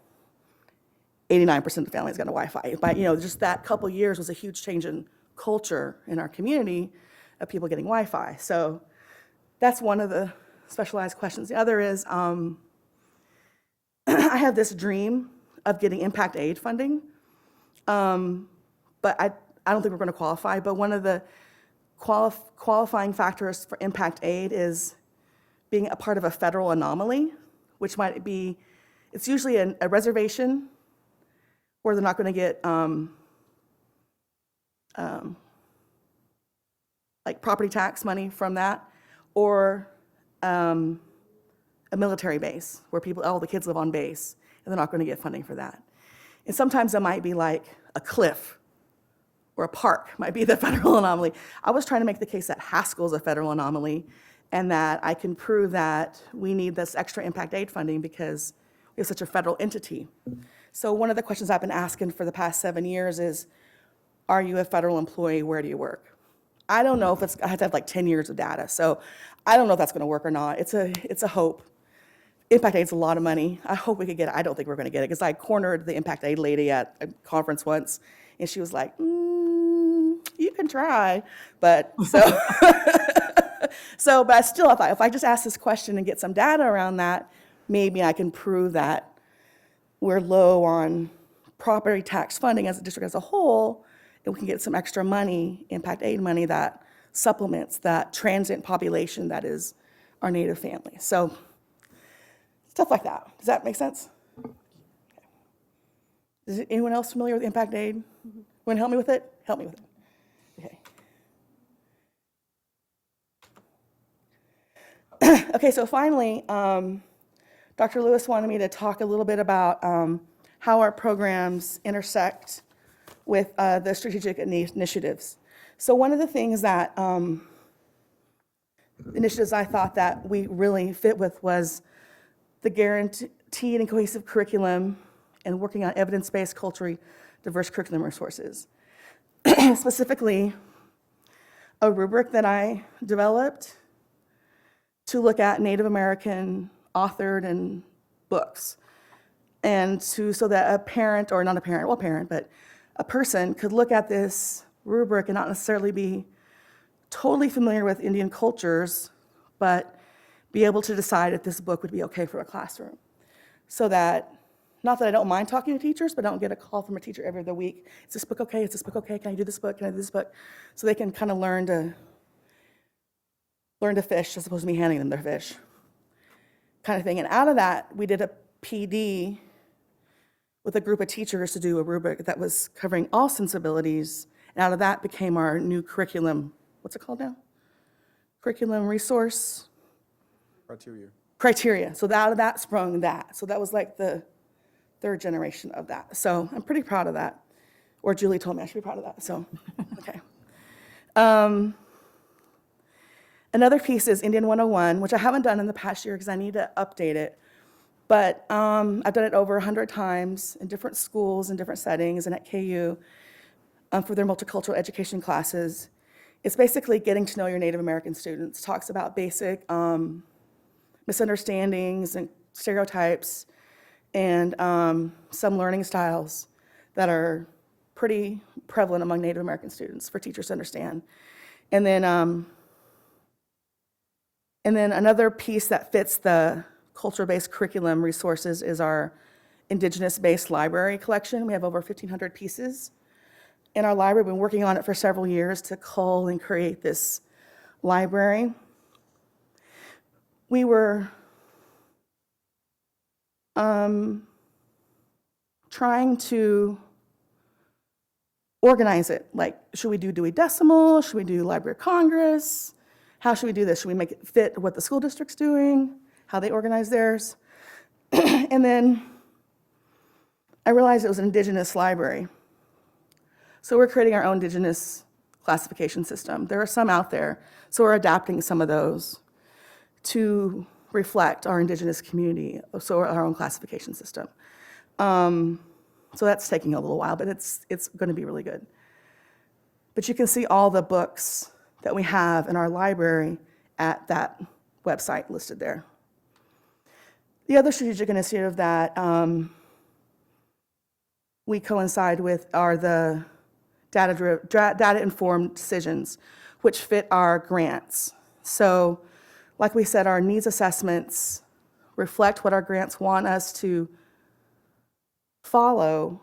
89% of the families got a Wi-Fi. But you know, just that couple years was a huge change in culture in our community of people getting Wi-Fi. So that's one of the specialized questions. The other is, I have this dream of getting impact aid funding, but I don't think we're going to qualify. But one of the qualifying factors for impact aid is being a part of a federal anomaly, which might be, it's usually a reservation where they're not going to get like property tax money from that, or a military base where all the kids live on base, and they're not going to get funding for that. And sometimes it might be like a cliff or a park might be the federal anomaly. I was trying to make the case that Haskell is a federal anomaly, and that I can prove that we need this extra impact aid funding because we have such a federal entity. So one of the questions I've been asking for the past 7 years is, are you a federal employee? Where do you work? I don't know if I have to have like 10 years of data, so I don't know if that's gonna work or not. It's a hope. Impact aid's a lot of money. I hope we could get it. I don't think we're gonna get it, because I cornered the impact aid lady at a conference once, and she was like, you can try, but so, but still, I thought, if I just ask this question and get some data around that, maybe I can prove that we're low on property tax funding as a district as a whole, and we can get some extra money, impact aid money, that supplements that transient population that is our Native family. So stuff like that. Does that make sense? Okay. Is anyone else familiar with impact aid? Want to help me with it? Help me with it. Okay. Okay, so finally, Dr. Lewis wanted me to talk a little bit about how our programs intersect with the strategic initiatives. So one of the things that initiatives I thought that we really fit with was the guaranteed and cohesive curriculum and working on evidence-based, culturally diverse curriculum resources. Specifically, a rubric that I developed to look at Native American authored and books, and so that a parent, or not a parent, well, parent, but a person could look at this rubric and not necessarily be totally familiar with Indian cultures, but be able to decide if this book would be okay for a classroom. So that, not that I don't mind talking to teachers, but I don't get a call from a teacher every other week. Is this book okay? Is this book okay? Can I do this book? Can I do this book? So they can kind of learn to fish as opposed to me handing them their fish, kind of thing. And out of that, we did a PD with a group of teachers to do a rubric that was covering all sensibilities. And out of that became our new curriculum. What's it called now? curriculum resource Criteria. So out of that sprung that. So that was like the third generation of that. So I'm pretty proud of that. Or Julie told me I should be proud of that, so, okay. Another piece is Indian 101, which I haven't done in the past year because I need to update it. But I've done it over 100 times in different schools, in different settings, and at KU for their multicultural education classes. It's basically getting to know your Native American students. Talks about basic misunderstandings and stereotypes and some learning styles that are pretty prevalent among Native American students for teachers to understand. And then another piece that fits the culture-based curriculum resources is our Indigenous-based library collection. We have over 1,500 pieces in our library. We've been working on it for several years to cull and create this library. We were trying to organize it. Like, should we do Dewey Decimal? Should we do Library of Congress? How should we do this? Should we make it fit what the school district's doing, how they organize theirs? And then I realized it was an Indigenous library. So we're creating our own Indigenous classification system. There are some out there, so we're adapting some of those to reflect our Indigenous community, so our own classification system. So that's taking a little while, but it's going to be really good. But you can see all the books that we have in our library at that website listed there. The other strategic initiative that we coincide with are the data-informed decisions, which fit our grants. So, like we said, our needs assessments reflect what our grants want us to follow,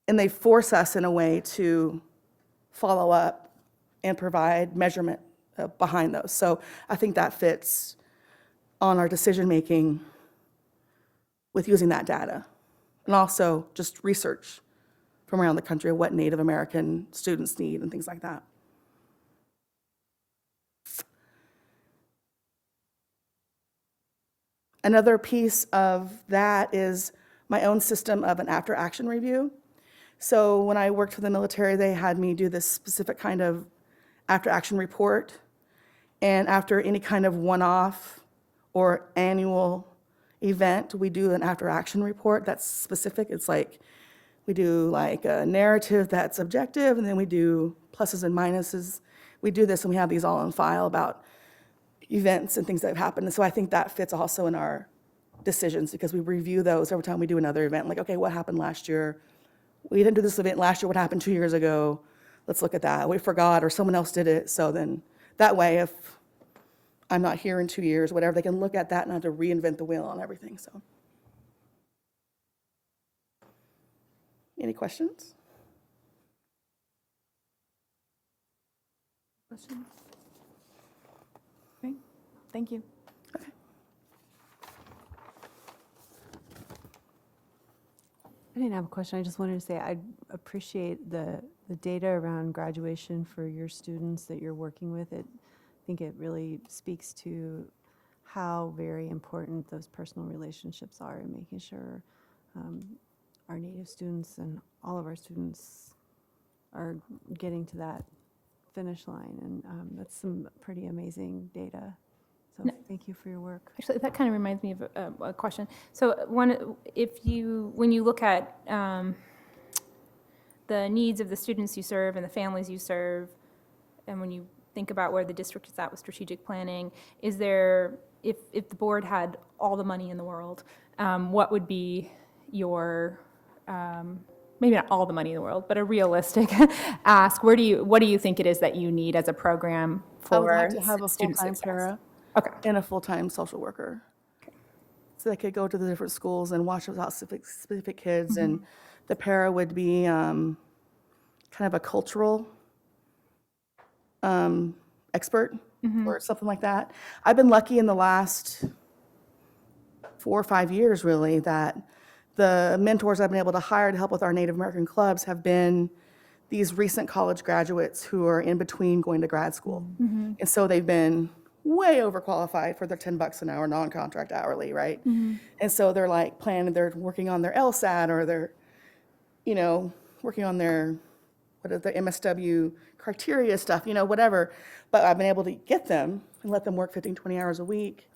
and they force us in a way to follow up and provide measurement behind those. So I think that fits on our decision-making with using that data. And also just research from around the country of what Native American students need and things like that. Another piece of that is my own system of an after-action review. So when I worked for the military, they had me do this specific kind of after-action report. And after any kind of one-off or annual event, we do an after-action report that's specific. It's like, we do like a narrative that's objective, and then we do pluses and minuses. We do this and we have these all on file about events and things that have happened. And so I think that fits also in our decisions because we review those every time we do another event. Like, okay, what happened last year? We didn't do this event last year. What happened 2 years ago? Let's look at that. We forgot or someone else did it. So then that way, if I'm not here in 2 years, whatever, they can look at that and not have to reinvent the wheel on everything. So, any questions? Questions? Okay, thank you. I didn't have a question. I just wanted to say I appreciate the data around graduation for your students that you're working with. I think it really speaks to how very important those personal relationships are in making sure our Native students and all of our students are getting to that finish line. And that's some pretty amazing data. So thank you for your work. Actually, that kind of reminds me of a question. So when you look at the needs of the students you serve and the families you serve, and when you think about where the district is at with strategic planning, is there, if the board had all the money in the world, what would be your, maybe not all the money in the world, but a realistic ask? What do you think it is that you need as a program for I would like to have a student full-time success? para. Okay. And a full-time social worker. So they could go to the different schools and watch out specific kids, and the para would be kind of a cultural expert or something like that. I've been lucky in the last 4 or 5 years, really, that the mentors I've been able to hire to help with our Native American clubs have been these recent college graduates who are in between going to grad school. And so they've been way overqualified for their $10 an hour non-contract hourly, right? And so they're like they're working on their LSAT or they're, working on their, the MSW criteria stuff, whatever. But I've been able to get them and let them work 15, 20 hours a week,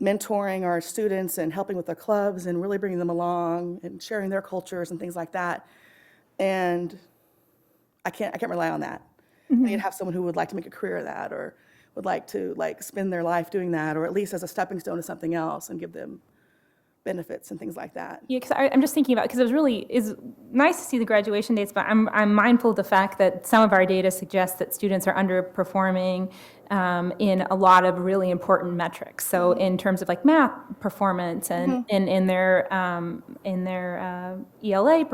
mentoring our students and helping with their clubs and really bringing them along and sharing their cultures and things like that. And I can't rely on that. I need to have someone who would like to make a career of that or would like to spend their life doing that, or at least as a stepping stone to something else and give them benefits and things like that. Yeah, because I'm just thinking about, because it's nice to see the graduation dates, but I'm mindful of the fact that some of our data suggests that students are underperforming in a lot of really important metrics. So in terms of like math performance and in their ELA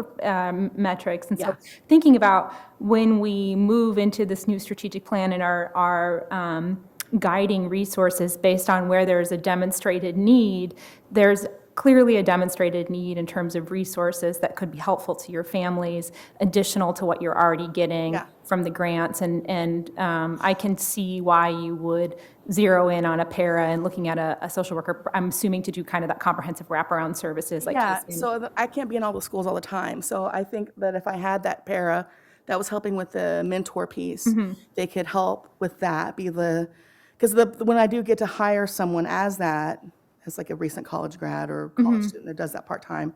metrics. And so thinking about when we move into this new strategic plan and our guiding resources based on where there's a demonstrated need, there's clearly a demonstrated need in terms of resources that could be helpful to your families, additional to what you're already getting from the grants. And I can see why you would zero in on a para and looking at a social worker, I'm assuming to do kind of that comprehensive wraparound services like case I can't be in all the schools all the time. So I think that if I had that para that was helping with the mentor piece, they could help with that, because when I do get to hire someone as like a recent college grad or college student that does that part-time,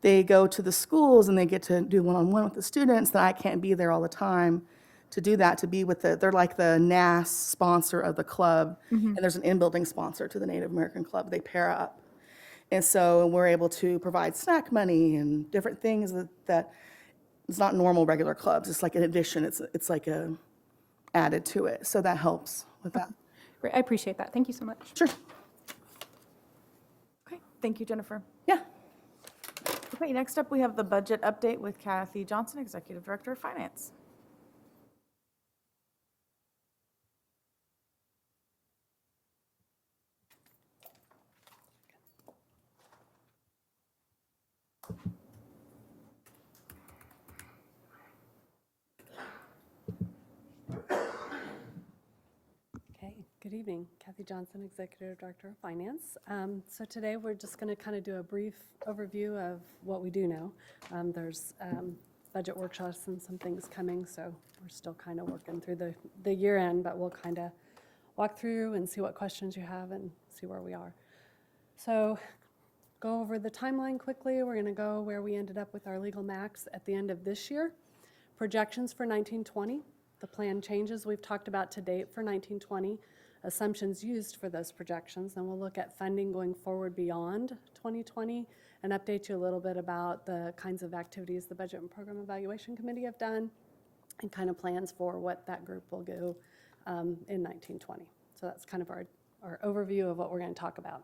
they go to the schools and they get to do one-on-one with the students, that I can't be there all the time to do that, to be with they're like the NAS sponsor of the club, and there's an in-building sponsor to the Native American Club. They pair up. And so we're able to provide snack money and different things that it's not normal regular clubs. It's like an addition. It's like added to it. So that helps with that. Great, I appreciate that. Thank you so much. Sure. Okay, thank you, Jennifer. Yeah. Okay, next up, we have the budget update with Kathy Johnson, Executive Director of Finance. Okay, good evening. Kathy Johnson, Executive Director of Finance. So today we're just going to kind of do a brief overview of what we do know. There's budget workshops and some things coming, so we're still kind of working through the year end, but we'll kind of walk through and see what questions you have and see where we are. So go over the timeline quickly. We're going to go where we ended up with our legal max at the end of this year. Projections for 1920. The plan changes we've talked about to date for 1920, assumptions used for those projections, and we'll look at funding going forward beyond 2020 and update you a little bit about the kinds of activities the Budget and Program Evaluation Committee have done and kind of plans for what that group will do in 1920. So that's kind of our overview of what we're going to talk about.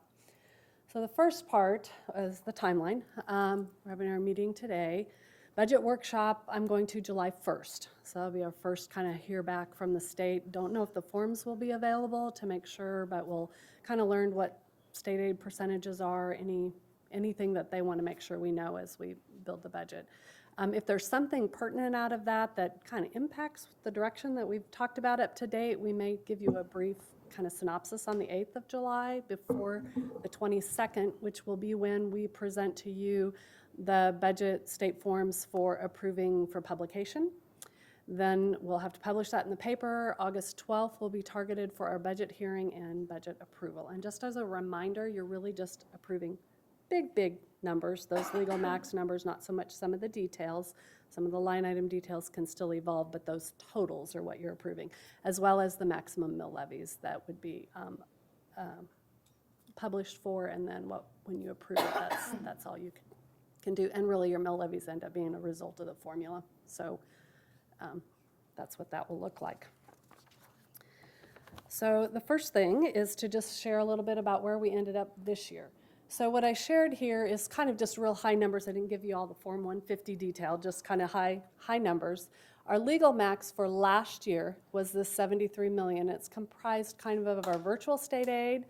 So the first part is the timeline. We're having our meeting today. Budget workshop, I'm going to July 1st. So that'll be our first kind of hear back from the state. Don't know if the forms will be available to make sure, but we'll kind of learn what state aid percentages are, anything that they want to make sure we know as we build the budget. If there's something pertinent out of that kind of impacts the direction that we've talked about up to date, we may give you a brief kind of synopsis on the 8th of July before the 22nd, which will be when we present to you the budget state forms for approving for publication. Then we'll have to publish that in the paper. August 12th will be targeted for our budget hearing and budget approval. And just as a reminder, you're really just approving big numbers, those legal max numbers, not so much some of the details. Some of the line item details can still evolve, but those totals are what you're approving, as well as the maximum mill levies that would be published for, and then when you approve it, that's all you can do. And really, your mill levies end up being a result of the formula. So that's what that will look like. So the first thing is to just share a little bit about where we ended up this year. So what I shared here is kind of just real high numbers. I didn't give you all the Form 150 detail, just kind of high numbers. Our legal max for last year was this $73 million. It's comprised kind of our virtual state aid,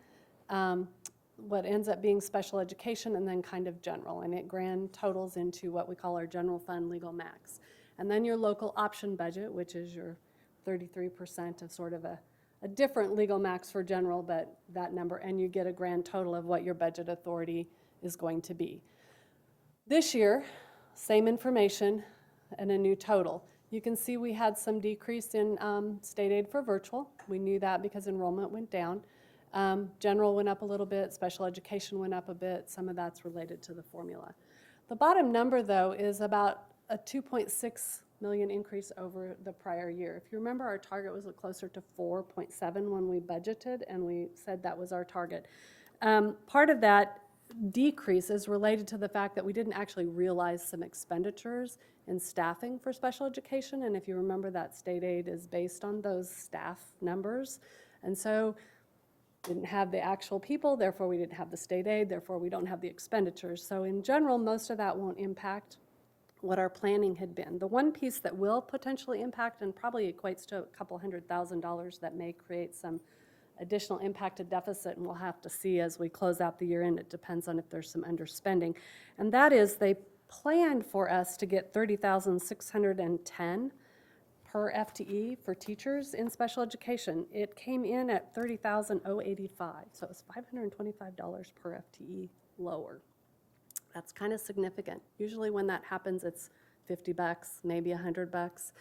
what ends up being special education, and then kind of general. And it grand totals into what we call our general fund legal max. And then your local option budget, which is your 33% of sort of a different legal max for general, but that number, and you get a grand total of what your budget authority is going to be. This year, same information and a new total. You can see we had some decrease in state aid for virtual. We knew that because enrollment went down. General went up a little bit, special education went up a bit. Some of that's related to the formula. The bottom number, though, is about a 2.6 million increase over the prior year. If you remember, our target was closer to 4.7 when we budgeted, and we said that was our target. Part of that decrease is related to the fact that we didn't actually realize some expenditures in staffing for special education, and if you remember, that state aid is based on those staff numbers, and so didn't have the actual people, therefore we didn't have the state aid, therefore we don't have the expenditures. So in general, most of that won't impact what our planning had been. The one piece that will potentially impact, and probably equates to a couple $100,000 that may create some additional impacted deficit, and we'll have to see as we close out the year, and it depends on if there's some underspending. And that is, they planned for us to get 30,610 per FTE for teachers in special education. It came in at 30,085, so it was $525 per FTE lower. That's kind of significant. Usually when that happens, it's $50, maybe $100.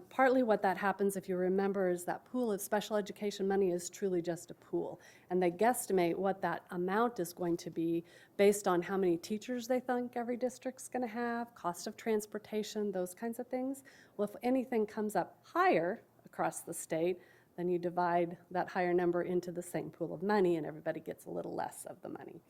Partly what that happens, if you remember, is that pool of special education money is truly just a pool. And they guesstimate what that amount is going to be based on how many teachers they think every district's going to have, cost of transportation, those kinds of things. Well, if anything comes up higher across the state, then you divide that higher number into the same pool of money, and everybody gets a little less of the money.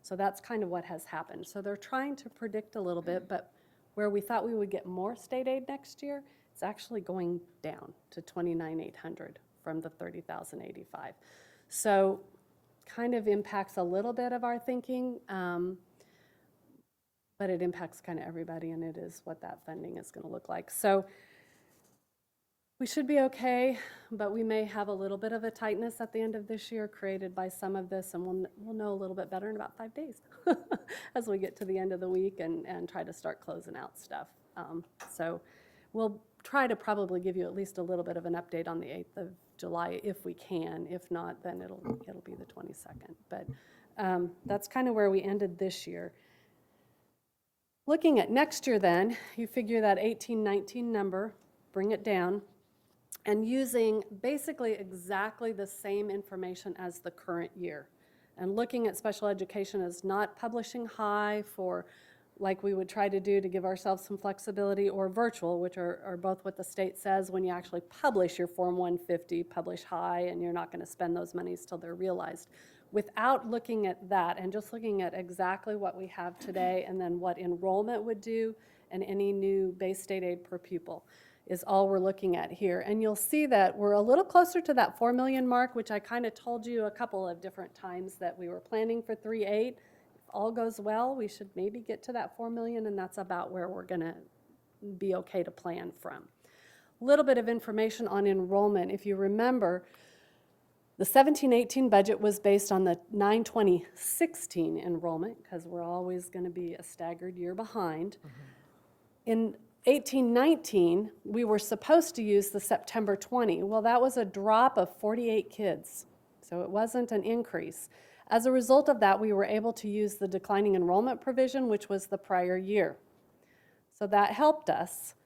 So that's kind of what has happened. So they're trying to predict a little bit, but where we thought we would get more state aid next year, it's actually going down to $29,800 from the $30,085. So kind of impacts a little bit of our thinking, but it impacts kind of everybody, and it is what that funding is going to look like. So we should be okay, but we may have a little bit of a tightness at the end of this year created by some of this, and we'll know a little bit better in about 5 days as we get to the end of the week and try to start closing out stuff. So we'll try to probably give you at least a little bit of an update on the 8th of July if we can. If not, then it'll be the 22nd. But that's kind of where we ended this year. Looking at next year then, you figure that 18-19 number, bring it down, and using basically exactly the same information as the current year. And looking at special education as not publishing high for, like we would try to do to give ourselves some flexibility, or virtual, which are both what the state says when you actually publish your Form 150, publish high, and you're not going to spend those monies till they're realized. Without looking at that and just looking at exactly what we have today and then what enrollment would do and any new base state aid per pupil is all we're looking at here. And you'll see that we're a little closer to that 4 million mark, which I kind of told you a couple of different times that we were planning for 3.8. If all goes well, we should maybe get to that 4 million, and that's about where we're going to be okay to plan from. A little bit of information on enrollment. If you remember, the 17-18 budget was based on the 9/20-16 enrollment, because we're always going to be a staggered year behind. In 18-19, we were supposed to use the September 20. Well, that was a drop of 48 kids, so it wasn't an increase. As a result of that, we were able to use the declining enrollment provision, which was the prior year. So that helped us.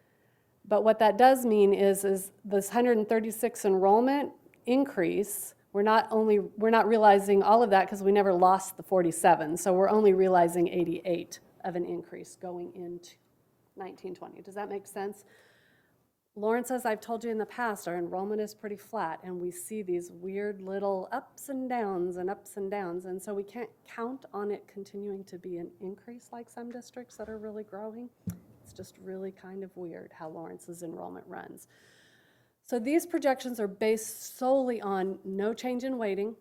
But what that does mean is this 136 enrollment increase, we're not realizing all of that because we never lost the 47. So we're only realizing 88 of an increase going into 1920. Does that make sense? Lawrence, as I've told you in the past, our enrollment is pretty flat, and we see these weird little ups and downs, and so we can't count on it continuing to be an increase like some districts that are really growing. It's just really kind of weird how Lawrence's enrollment runs. So these projections are based solely on no change in weighting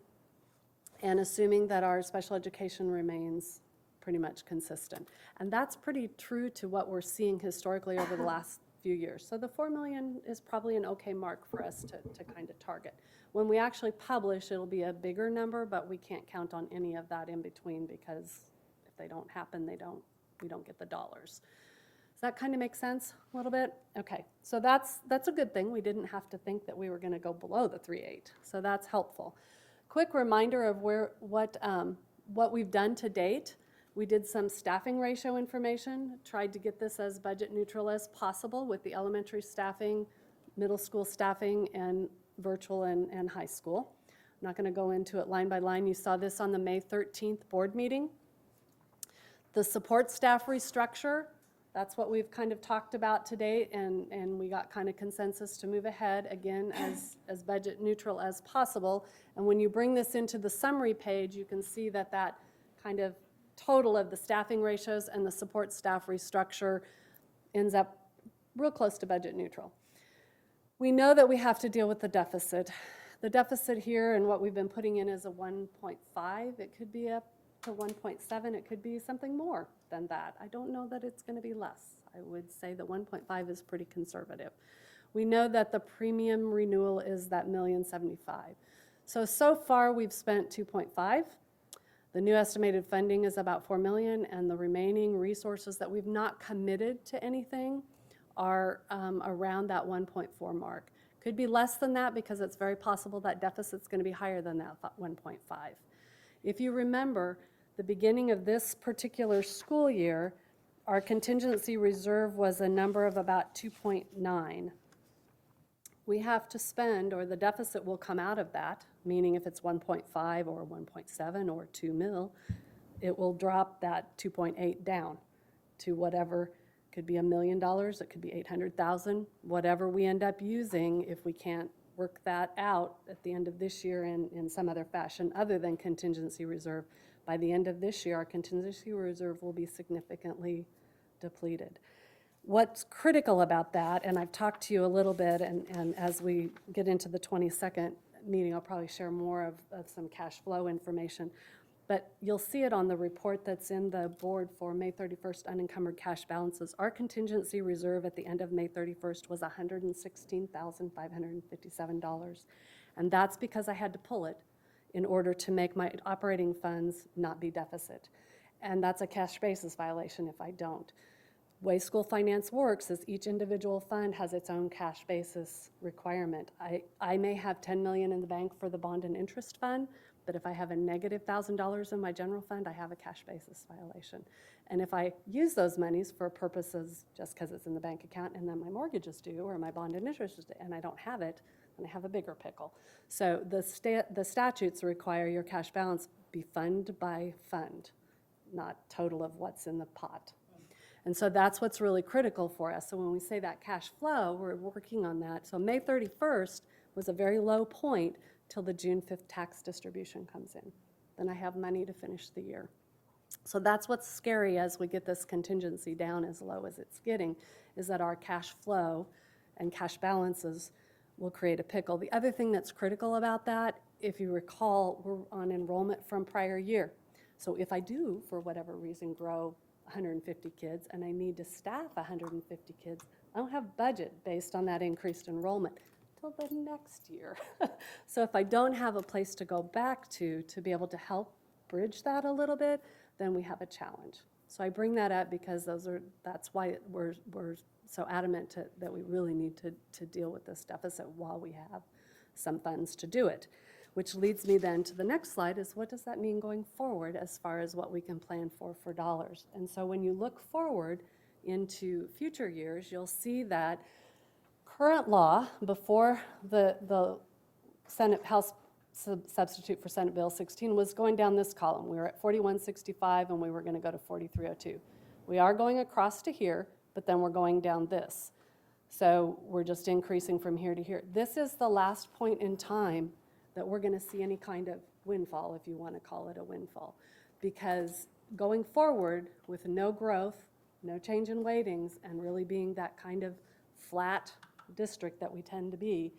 and assuming that our special education remains pretty much consistent. And that's pretty true to what we're seeing historically over the last few years. So the 4 million is probably an okay mark for us to kind of target. When we actually publish, it'll be a bigger number, but we can't count on any of that in between, because if they don't happen, we don't get the dollars. Does that kind of make sense a little bit? Okay, so that's a good thing. We didn't have to think that we were going to go below the 3.8, so that's helpful. Quick reminder of what we've done to date. We did some staffing ratio information, tried to get this as budget neutral as possible with the elementary staffing, middle school staffing, and virtual and high school. I'm not going to go into it line by line. You saw this on the May 13th board meeting. The support staff restructure, that's what we've kind of talked about today, and we got kind of consensus to move ahead, again, as budget neutral as possible. And when you bring this into the summary page, you can see that that kind of total of the staffing ratios and the support staff restructure ends up real close to budget neutral. We know that we have to deal with the deficit. The deficit here and what we've been putting in is a 1.5. It could be up to 1.7. It could be something more than that. I don't know that it's going to be less. I would say that 1.5 is pretty conservative. We know that the premium renewal is that $1,075,000. So far we've spent 2.5. The new estimated funding is about $4 million, and the remaining resources that we've not committed to anything are around that 1.4 mark. Could be less than that because it's very possible that deficit's going to be higher than that 1.5. If you remember, the beginning of this particular school year, our contingency reserve was a number of about 2.9. We have to spend, or the deficit will come out of that, meaning if it's 1.5 or 1.7 or 2 mil, it will drop that 2.8 down to whatever. Could be $1 million, it could be 800,000, whatever we end up using if we can't work that out at the end of this year in some other fashion other than contingency reserve. By the end of this year, our contingency reserve will be significantly depleted. What's critical about that, and I've talked to you a little bit, and as we get into the 22nd meeting, I'll probably share more of some cash flow information. But you'll see it on the report that's in the board for May 31st unencumbered cash balances. Our contingency reserve at the end of May 31st was $116,557. And that's because I had to pull it in order to make my operating funds not be deficit. And that's a cash basis violation if I don't. Way school finance works is each individual fund has its own cash basis requirement. I may have $10 million in the bank for the bond and interest fund, but if I have a negative $1,000 in my general fund, I have a cash basis violation. And if I use those monies for purposes just because it's in the bank account and then my mortgage is due or my bond and interest is due and I don't have it, then I have a bigger pickle. So the statutes require your cash balance be fund by fund, not total of what's in the pot. And so that's what's really critical for us. So when we say that cash flow, we're working on that. So May 31st was a very low point till the June 5th tax distribution comes in. Then I have money to finish the year. So that's what's scary as we get this contingency down as low as it's getting, is that our cash flow and cash balances will create a pickle. The other thing that's critical about that, if you recall, we're on enrollment from prior year. So if I do, for whatever reason, grow 150 kids and I need to staff 150 kids, I don't have budget based on that increased enrollment till the next year. So if I don't have a place to go back to be able to help bridge that a little bit, then we have a challenge. So I bring that up because that's why we're so adamant that we really need to deal with this deficit while we have some funds to do it. Which leads me then to the next slide, is what does that mean going forward as far as what we can plan for dollars? And so when you look forward into future years, you'll see that current law, before the Senate House substitute for Senate Bill 16, was going down this column. We were at 4165 and we were going to go to 4302. We are going across to here, but then we're going down this. So we're just increasing from here to here. This is the last point in time that we're going to see any kind of windfall, if you want to call it a windfall. Because going forward with no growth, no change in weightings, and really being that kind of flat district that we tend to be,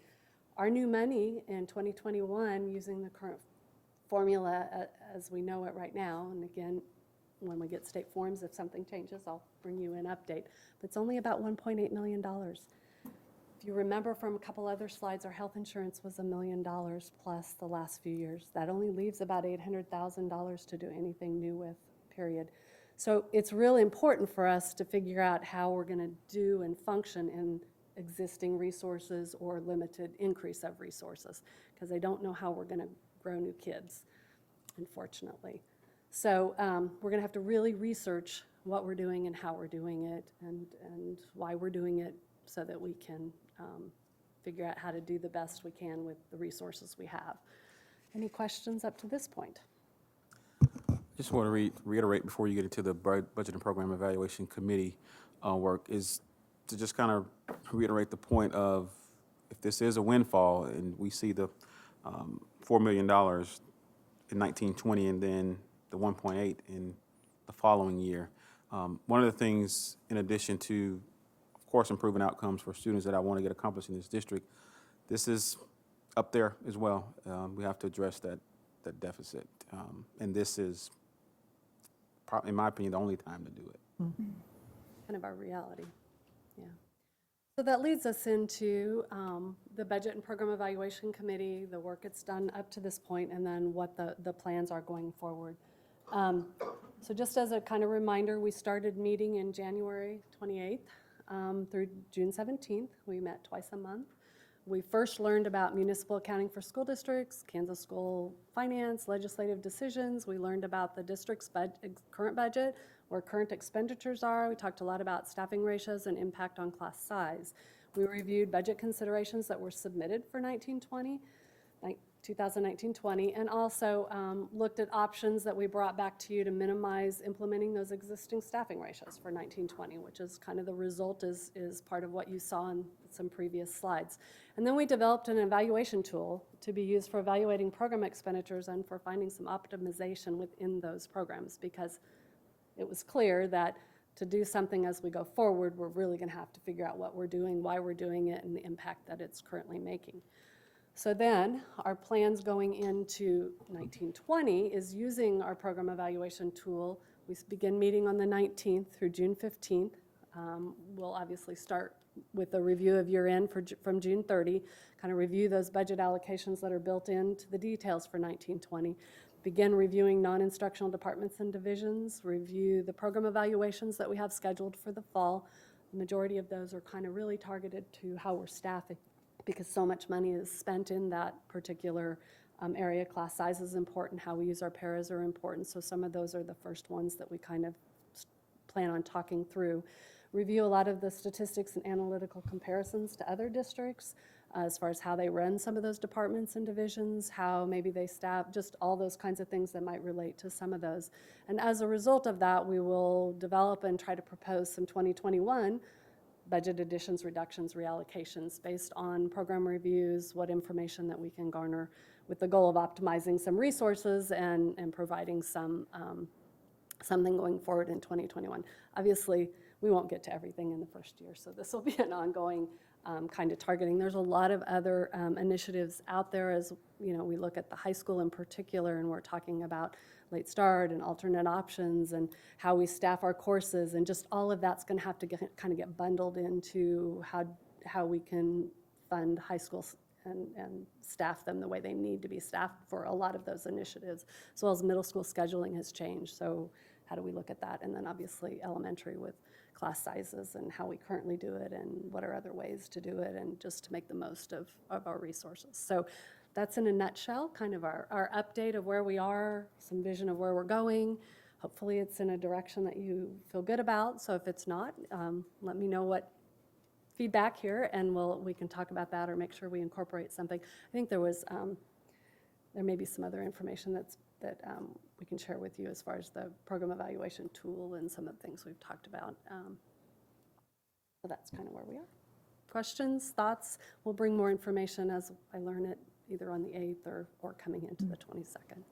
our new money in 2021, using the current formula as we know it right now, and again, when we get state forms, if something changes, I'll bring you an update, but it's only about $1.8 million. If you remember from a couple other slides, our health insurance was $1 million plus the last few years. That only leaves about $800,000 to do anything new with, period. So it's really important for us to figure out how we're going to do and function in existing resources or limited increase of resources, because I don't know how we're going to grow new kids, unfortunately. So we're going to have to really research what we're doing and how we're doing it and why we're doing it so that we can figure out how to do the best we can with the resources we have. Any questions up to this point? Just want to reiterate before you get into the Budget and Program Evaluation Committee work is to just kind of reiterate the point of if this is a windfall and we see the $4 million in 1920 and then the 1.8 in the following year. One of the things, in addition to, of course, improving outcomes for students that I want to get accomplished in this district, this is up there as well. We have to address that deficit. And this is, in my opinion, the only time to do it. Kind of our reality, yeah. So that leads us into the Budget and Program Evaluation Committee, the work it's done up to this point, and then what the plans are going forward. So just as a kind of reminder, we started meeting in January 28th through June 17th. We met twice a month. We first learned about municipal accounting for school districts, Kansas school finance, legislative decisions. We learned about the district's current budget, where current expenditures are. We talked a lot about staffing ratios and impact on class size. We reviewed budget considerations that were submitted for 2019-20, and also looked at options that we brought back to you to minimize implementing those existing staffing ratios for 1920, which is kind of the result is part of what you saw in some previous slides. And then we developed an evaluation tool to be used for evaluating program expenditures and for finding some optimization within those programs, because it was clear that to do something as we go forward, we're really going to have to figure out what we're doing, why we're doing it, and the impact that it's currently making. So then our plans going into 1920 is using our program evaluation tool. We begin meeting on the 19th through June 15th. We'll obviously start with a review of year-end from June 30, kind of review those budget allocations that are built into the details for 1920. Begin reviewing non-instructional departments and divisions, review the program evaluations that we have scheduled for the fall. The majority of those are kind of really targeted to how we're staffing, because so much money is spent in that particular area. Class size is important, how we use our paras are important, so some of those are the first ones that we kind of plan on talking through. Review a lot of the statistics and analytical comparisons to other districts, as far as how they run some of those departments and divisions, how maybe they staff, just all those kinds of things that might relate to some of those. And as a result of that, we will develop and try to propose some 2021 budget additions, reductions, reallocations based on program reviews, what information that we can garner, with the goal of optimizing some resources and providing some something going forward in 2021. Obviously, we won't get to everything in the first year, so this will be an ongoing kind of targeting. There's a lot of other initiatives out there, as you know, we look at the high school in particular, and we're talking about late start and alternate options and how we staff our courses, and just all of that's going to have to kind of get bundled into how we can fund high schools and staff them the way they need to be staffed for a lot of those initiatives, as well as middle school scheduling has changed. So how do we look at that? And then obviously elementary with class sizes and how we currently do it and what are other ways to do it, and just to make the most of our resources. So that's in a nutshell, kind of our update of where we are, some vision of where we're going. Hopefully it's in a direction that you feel good about. So if it's not, let me know what feedback here, and we can talk about that or make sure we incorporate something. I think there was, there may be some other information that we can share with you as far as the program evaluation tool and some of the things we've talked about. So that's kind of where we are. Questions, thoughts? We'll bring more information as I learn it, either on the 8th or coming into the 22nd.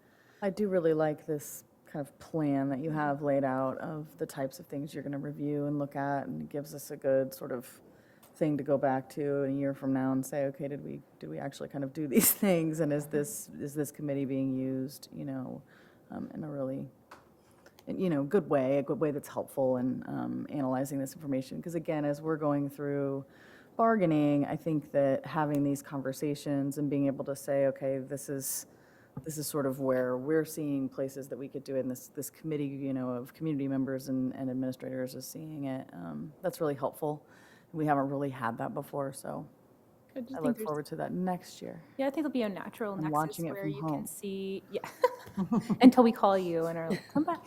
I do really like this kind of plan that you have laid out of the types of things you're going to review and look at, and it gives us a good sort of thing to go back to a year from now and say, okay, did we actually kind of do these things, and is this committee being used, you know, in a really, you know, good way, a good way that's helpful in analyzing this information. Because again, as we're going through bargaining, I think that having these conversations and being able to say, okay, this is this is sort of where we're seeing places that we could do it, and this committee, you know, of community members and administrators is seeing it. That's really helpful. We haven't really had that before, so I just I think look there's- forward to that next year. Yeah, I think it'll be a natural I'm nexus watching it where from you home. can see, yeah, until we call you and are like, come back.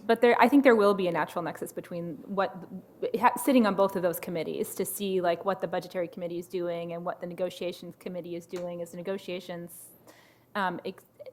But I think there will be a natural nexus between sitting on both of those committees to see like what the budgetary committee is doing and what the negotiations committee is doing as the negotiations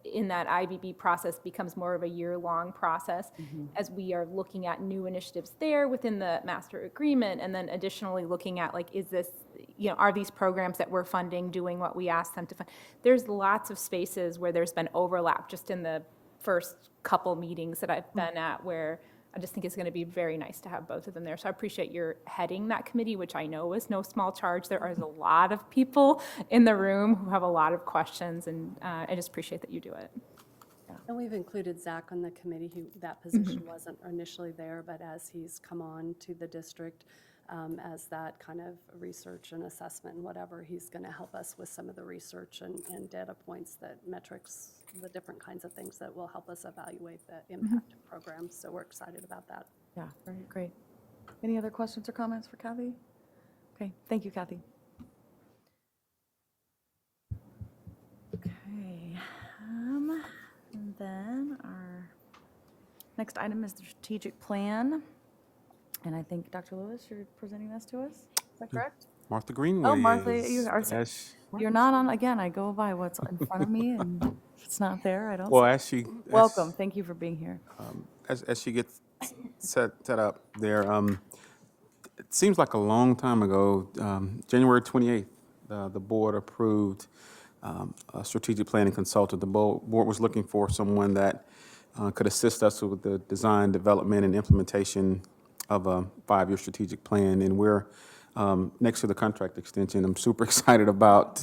in that IBB process becomes more of a year-long process as we are looking at new initiatives there within the master agreement, and then additionally looking at like, is this, you know, are these programs that we're funding doing what we asked them to fund? There's lots of spaces where there's been overlap just in the first couple meetings that I've been at, where I just think it's going to be very nice to have both of them there. So I appreciate your heading that committee, which I know is no small charge. There is a lot of people in the room who have a lot of questions, and I just appreciate that you do it. And we've included Zach on the committee, who, that position wasn't initially there, but as he's come on to the district, as that kind of research and assessment and whatever, he's going to help us with some of the research and data points, that metrics, the different kinds of things that will help us evaluate the impact of programs. So we're excited about that. Yeah, very great. Any other questions or comments for Kathy? Okay, thank you, Kathy. Okay, and then our next item is the strategic plan. And I think, Dr. Lewis, you're presenting this to us? Is that correct? Martha Greenway. Oh, Martha, is- you are, as- you're not on, again, I go by what's in front of me, and if it's not there, I don't. Well, see it. as she. Welcome, thank you for being here. As she gets set up there, it seems like a long time ago, January 28th, the board approved a strategic planning consultant. The board was looking for someone that could assist us with the design, development, and implementation of a 5-year strategic plan. And we're next to the contract extension. I'm super excited about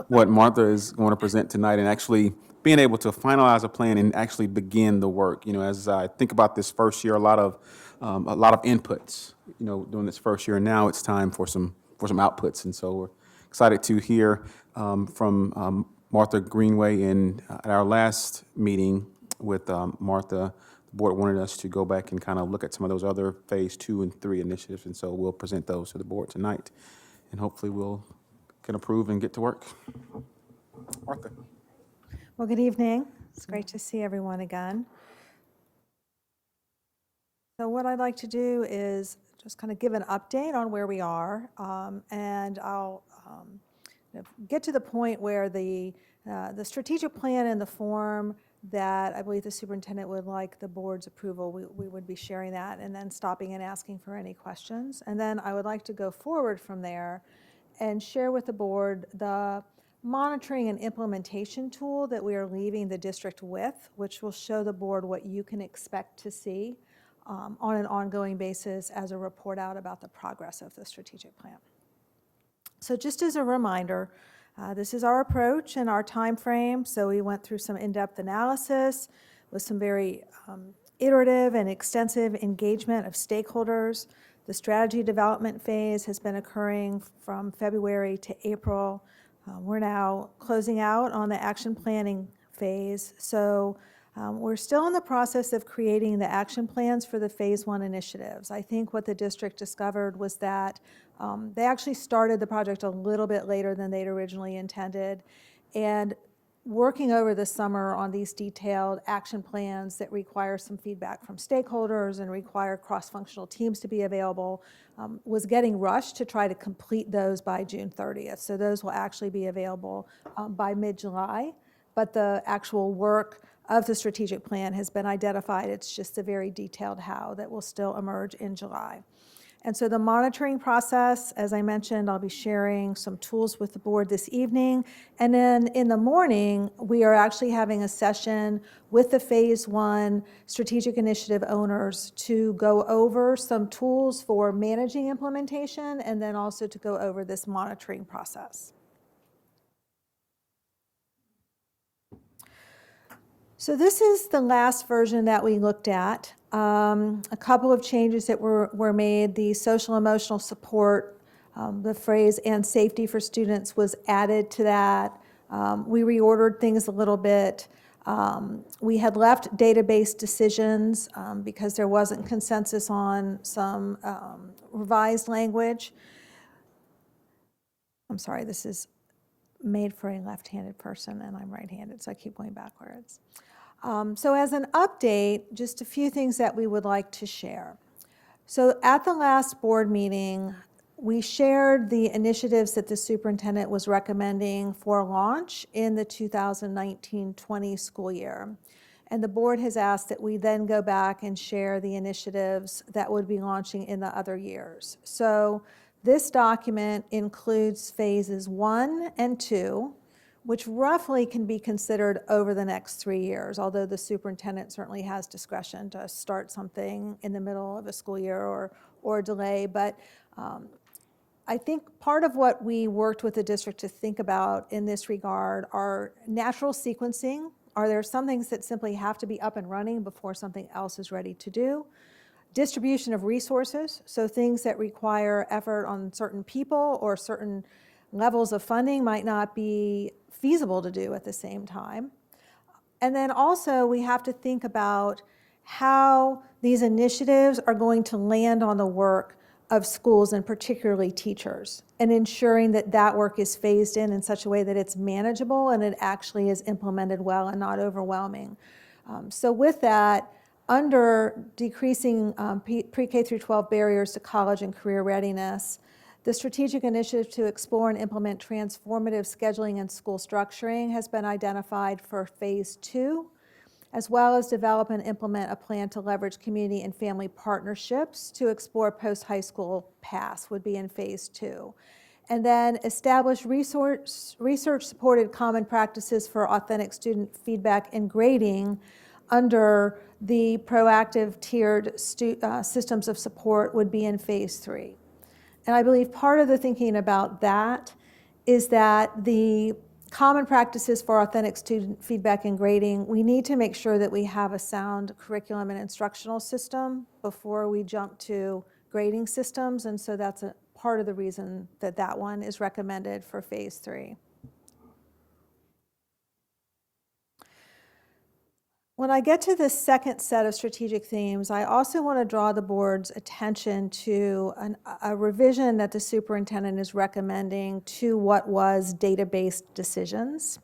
what Martha is going to present tonight, and actually being able to finalize a plan and actually begin the work. You know, as I think about this first year, a lot of inputs, you know, during this first year. And now it's time for some outputs. And so we're excited to hear from Martha Greenway. And at our last meeting with Martha, the board wanted us to go back and kind of look at some of those other phase 2 and 3 initiatives. And so we'll present those to the board tonight. And hopefully we'll can approve and get to work. Martha. Well, good evening. It's great to see everyone again. So what I'd like to do is just kind of give an update on where we are, and I'll get to the point where the strategic plan in the form that I believe the superintendent would like the board's approval, we would be sharing that, and then stopping and asking for any questions. And then I would like to go forward from there and share with the board the monitoring and implementation tool that we are leaving the district with, which will show the board what you can expect to see on an ongoing basis as a report out about the progress of the strategic plan. So just as a reminder, this is our approach and our time frame. So we went through some in-depth analysis with some very iterative and extensive engagement of stakeholders. The strategy development phase has been occurring from February to April. We're now closing out on the action planning phase. So we're still in the process of creating the action plans for the phase 1 initiatives. I think what the district discovered was that they actually started the project a little bit later than they'd originally intended. And working over the summer on these detailed action plans that require some feedback from stakeholders and require cross-functional teams to be available was getting rushed to try to complete those by June 30th. So those will actually be available by mid-July. But the actual work of the strategic plan has been identified. It's just a very detailed how that will still emerge in July. And so the monitoring process, as I mentioned, I'll be sharing some tools with the board this evening. And then in the morning, we are actually having a session with the phase 1 strategic initiative owners to go over some tools for managing implementation, and then also to go over this monitoring process. So this is the last version that we looked at. A couple of changes that were made. The social emotional support, the phrase "and safety for students" was added to that. We reordered things a little bit. We had left database decisions because there wasn't consensus on some revised language. I'm sorry, this is made for a left-handed person, and I'm right-handed, so I keep going backwards. So as an update, just a few things that we would like to share. So at the last board meeting, we shared the initiatives that the superintendent was recommending for launch in the 2019-20 school year. And the board has asked that we then go back and share the initiatives that would be launching in the other years. So this document includes phases 1 and 2, which roughly can be considered over the next 3 years, although the superintendent certainly has discretion to start something in the middle of a school year or delay. But I think part of what we worked with the district to think about in this regard are natural sequencing. Are there some things that simply have to be up and running before something else is ready to do? Distribution of resources, so things that require effort on certain people or certain levels of funding might not be feasible to do at the same time. And then also we have to think about how these initiatives are going to land on the work of schools and particularly teachers, and ensuring that that work is phased in such a way that it's manageable and it actually is implemented well and not overwhelming. So with that, under decreasing pre-K through 12 barriers to college and career readiness, the strategic initiative to explore and implement transformative scheduling and school structuring has been identified for phase 2, as well as develop and implement a plan to leverage community and family partnerships to explore post-high school paths would be in phase 2. And then establish research-supported common practices for authentic student feedback and grading under the proactive tiered systems of support would be in phase 3. And I believe part of the thinking about that is that the common practices for authentic student feedback and grading, we need to make sure that we have a sound curriculum and instructional system before we jump to grading systems. And so that's a part of the reason that that one is recommended for phase 3. When I get to the second set of strategic themes, I also want to draw the board's attention to a revision that the superintendent is recommending to what was data-based decisions,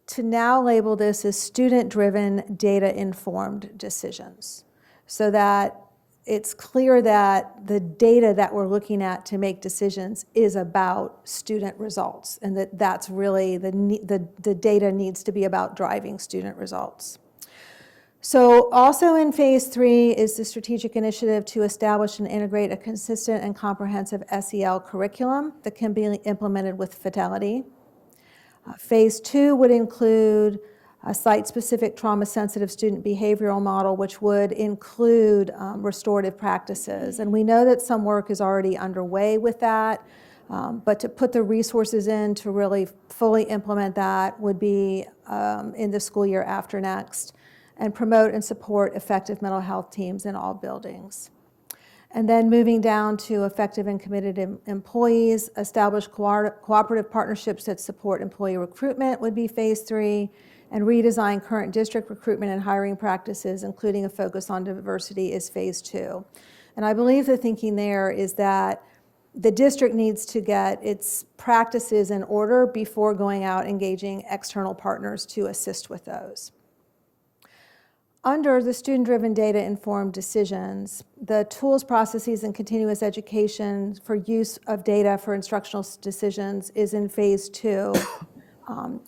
to now label this as student-driven, data-informed decisions, so that it's clear that the data that we're looking at to make decisions is about student results, and that that's really the data needs to be about driving student results. So also in phase 3 is the strategic initiative to establish and integrate a consistent and comprehensive SEL curriculum that can be implemented with fidelity. Phase 2 would include a site-specific trauma-sensitive student behavioral model, which would include restorative practices. And we know that some work is already underway with that, but to put the resources in to really fully implement that would be in the school year after next, and promote and support effective mental health teams in all buildings. And then moving down to effective and committed employees, establish cooperative partnerships that support employee recruitment would be phase 3, and redesign current district recruitment and hiring practices, including a focus on diversity, is phase 2. And I believe the thinking there is that the district needs to get its practices in order before going out engaging external partners to assist with those. Under the student-driven data-informed decisions, the tools, processes, and continuous education for use of data for instructional decisions is in phase 2.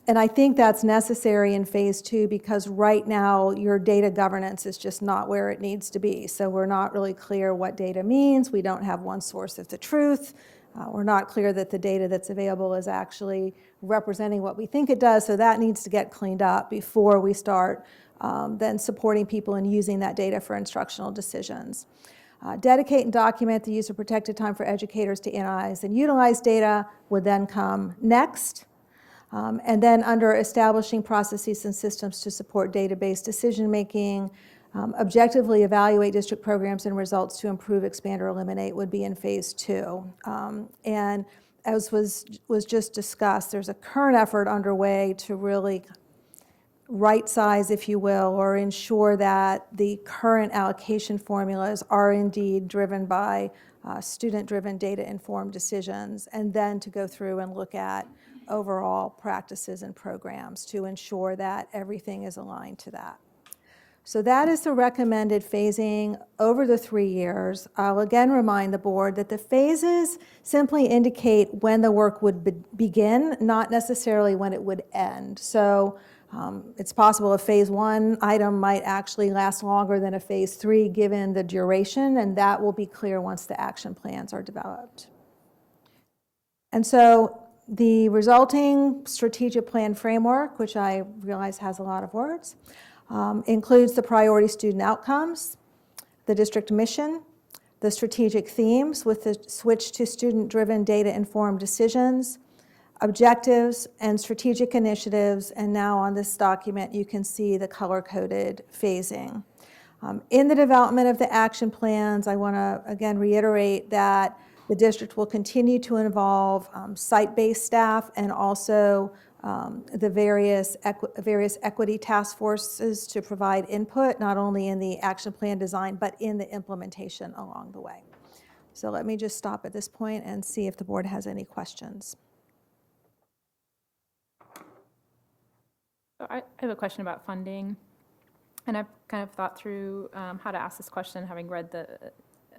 And I think that's necessary in phase 2 because right now your data governance is just not where it needs to be. So we're not really clear what data means. We don't have one source of the truth. We're not clear that the data that's available is actually representing what we think it does. So that needs to get cleaned up before we start then supporting people in using that data for instructional decisions. Dedicate and document the use of protected time for educators to analyze and utilize data would then come next. And then under establishing processes and systems to support data-based decision-making, objectively evaluate district programs and results to improve, expand, or eliminate would be in phase 2. And as was just discussed, there's a current effort underway to really right-size, if you will, or ensure that the current allocation formulas are indeed driven by student-driven, data-informed decisions, and then to go through and look at overall practices and programs to ensure that everything is aligned to that. So that is the recommended phasing over the 3 years. I'll again remind the board that the phases simply indicate when the work would begin, not necessarily when it would end. So it's possible a phase 1 item might actually last longer than a phase 3 given the duration, and that will be clear once the action plans are developed. And so the resulting strategic plan framework, which I realize has a lot of words, includes the priority student outcomes, the district mission, the strategic themes with the switch to student-driven, data-informed decisions, objectives and strategic initiatives, and now on this document you can see the color-coded phasing. In the development of the action plans, I want to again reiterate that the district will continue to involve site-based staff and also the various equity task forces to provide input, not only in the action plan design, but in the implementation along the way. So let me just stop at this point and see if the board has any questions. So I have a question about funding, and I've kind of thought through how to ask this question, having read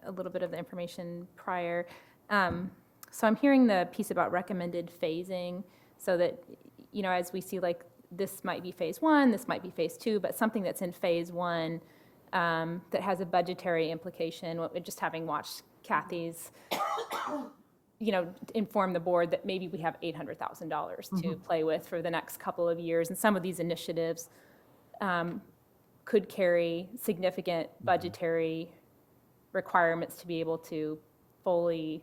a little bit of the information prior. So I'm hearing the piece about recommended phasing, so that, you know, as we see, like, this might be phase 1, this might be phase 2, but something that's in phase 1 that has a budgetary implication, just having watched Kathy's, you know, inform the board that maybe we have $800,000 to play with for the next couple of years, and some of these initiatives could carry significant budgetary requirements to be able to fully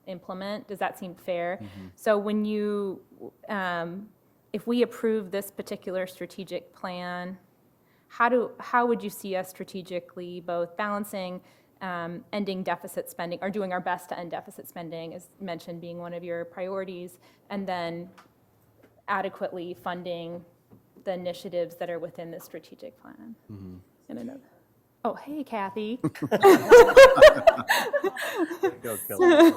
implement. Does that seem fair? So when you, if we approve this particular strategic plan, how would you see us strategically both balancing ending deficit spending, or doing our best to end deficit spending, as mentioned, being one of your priorities, and then adequately funding the initiatives that are within the strategic plan? And another. Oh, hey, Kathy. Go, Kelly.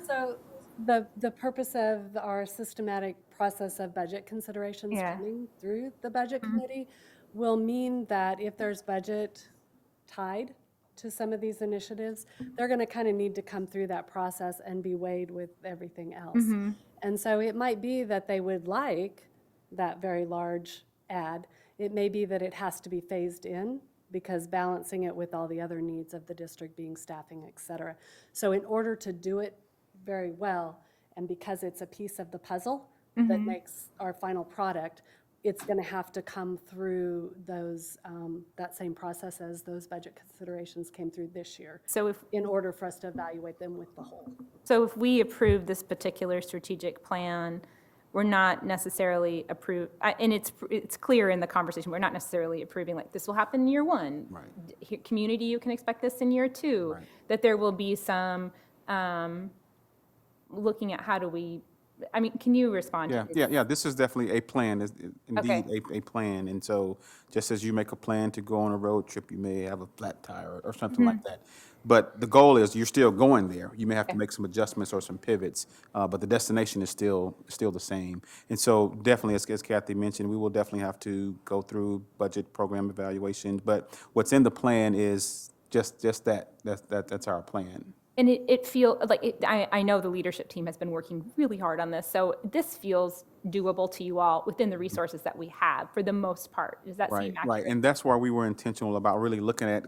So the purpose of our systematic process of budget considerations Yeah. coming through the budget committee will mean that if there's budget tied to some of these initiatives, they're going to kind of need to come through that process and be weighed with everything else. And so it might be that they would like that very large ad. It may be that it has to be phased in, because balancing it with all the other needs of the district, being staffing, et cetera. So in order to do it very well, and because it's a piece of the puzzle that makes our final product, it's going to have to come through those, that same process as those budget considerations came through this year, So in order for us to evaluate them with the whole. So if we approve this particular strategic plan, we're not necessarily and it's clear in the conversation, we're not necessarily approving, like, this will happen in year 1. Right. Community, you can expect this in year 2. Right. That there will be some looking at how do we, I mean, can you respond to this? Yeah, this is definitely a plan, indeed Okay. a plan. And so just as you make a plan to go on a road trip, you may have a flat tire or something like that. But the goal is you're still going there. You may have to make some adjustments or some pivots, but the destination is still the same. And so definitely, as Kathy mentioned, we will definitely have to go through budget program evaluations. But what's in the plan is just that. That's our plan. And it feels like, I know the leadership team has been working really hard on this, so this feels doable to you all within the resources that we have, for the most part. Does that seem accurate? Right, and that's why we were intentional about really looking at,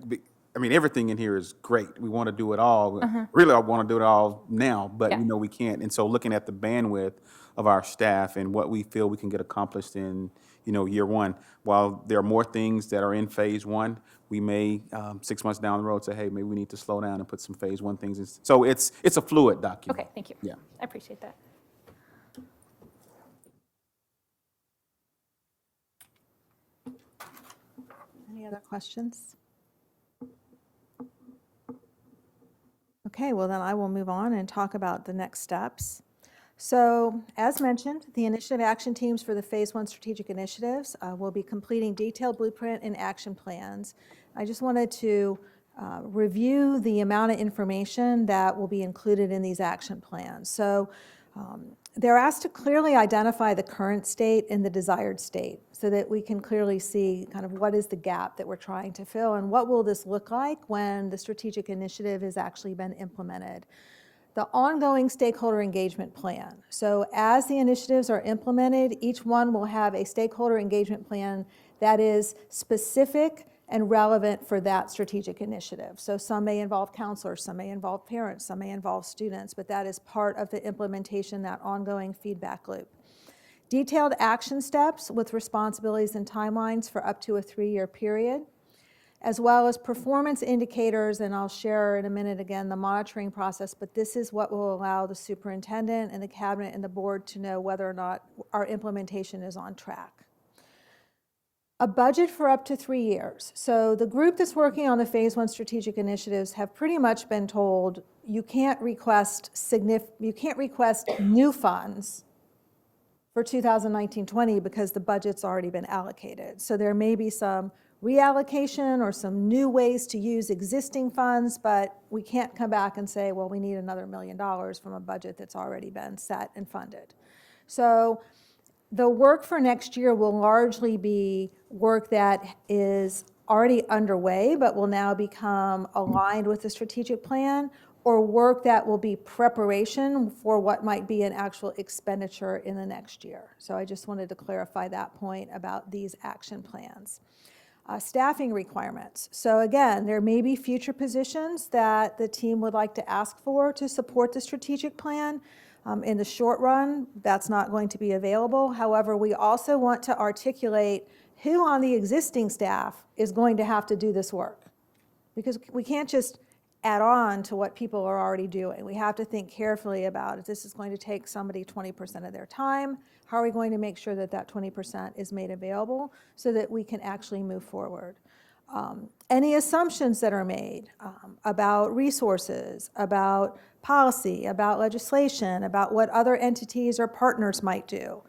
I mean, everything in here is great. We want to do it all. Really, I want to do it all now, but Yeah. we know we can't. And so looking at the bandwidth of our staff and what we feel we can get accomplished in, year 1, while there are more things that are in phase 1, we may, 6 months down the road, say, hey, maybe we need to slow down and put some phase 1 things in. So it's a fluid document. Okay, thank you. Yeah. I appreciate that. Any other questions? Okay. Okay, well then I will move on and talk about the next steps. So, as mentioned, the initiative action teams for the Phase 1 strategic initiatives will be completing detailed blueprint and action plans. I just wanted to review the amount of information that will be included in these action plans. So, they're asked to clearly identify the current state and the desired state so that we can clearly see kind of what is the gap that we're trying to fill and what will this look like when the strategic initiative has actually been implemented. The ongoing stakeholder engagement plan. So as the initiatives are implemented, each one will have a stakeholder engagement plan that is specific and relevant for that strategic initiative. So some may involve counselors, some may involve parents, some may involve students, but that is part of the implementation, that ongoing feedback loop. Detailed action steps with responsibilities and timelines for up to a 3-year period, as well as performance indicators, and I'll share in a minute again the monitoring process, but this is what will allow the superintendent and the cabinet and the board to know whether or not our implementation is on track. A budget for up to 3 years. So the group that's working on the Phase 1 strategic initiatives have pretty much been told you can't request new funds for 2019-20 because the budget's already been allocated. So there may be some reallocation or some new ways to use existing funds, but we can't come back and say, well, we need another $1 million from a budget that's already been set and funded. So the work for next year will largely be work that is already underway, but will now become aligned with the strategic plan, or work that will be preparation for what might be an actual expenditure in the next year. So I just wanted to clarify that point about these action plans. Staffing requirements. So again, there may be future positions that the team would like to ask for to support the strategic plan. In the short run, that's not going to be available. However, we also want to articulate who on the existing staff is going to have to do this work. Because we can't just add on to what people are already doing. We have to think carefully about if this is going to take somebody 20% of their time, how are we going to make sure that that 20% is made available so that we can actually move forward. Any assumptions that are made about resources, about policy, about legislation, about what other entities or partners might do.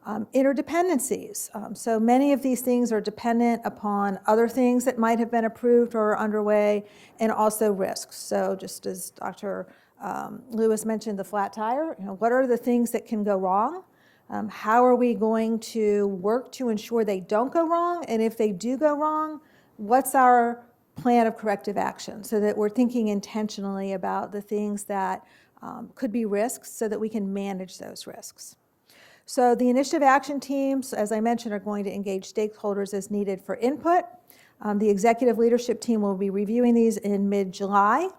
Interdependencies. So many of these things are dependent upon other things that might have been approved or are underway, and also risks. So just as Dr. Lewis mentioned, the flat tire, what are the things that can go wrong? How are we going to work to ensure they don't go wrong? And if they do go wrong, what's our plan of corrective action so that we're thinking intentionally about the things that could be risks so that we can manage those risks. So the initiative action teams, as I mentioned, are going to engage stakeholders as needed for input. The executive leadership team will be reviewing these in mid-July.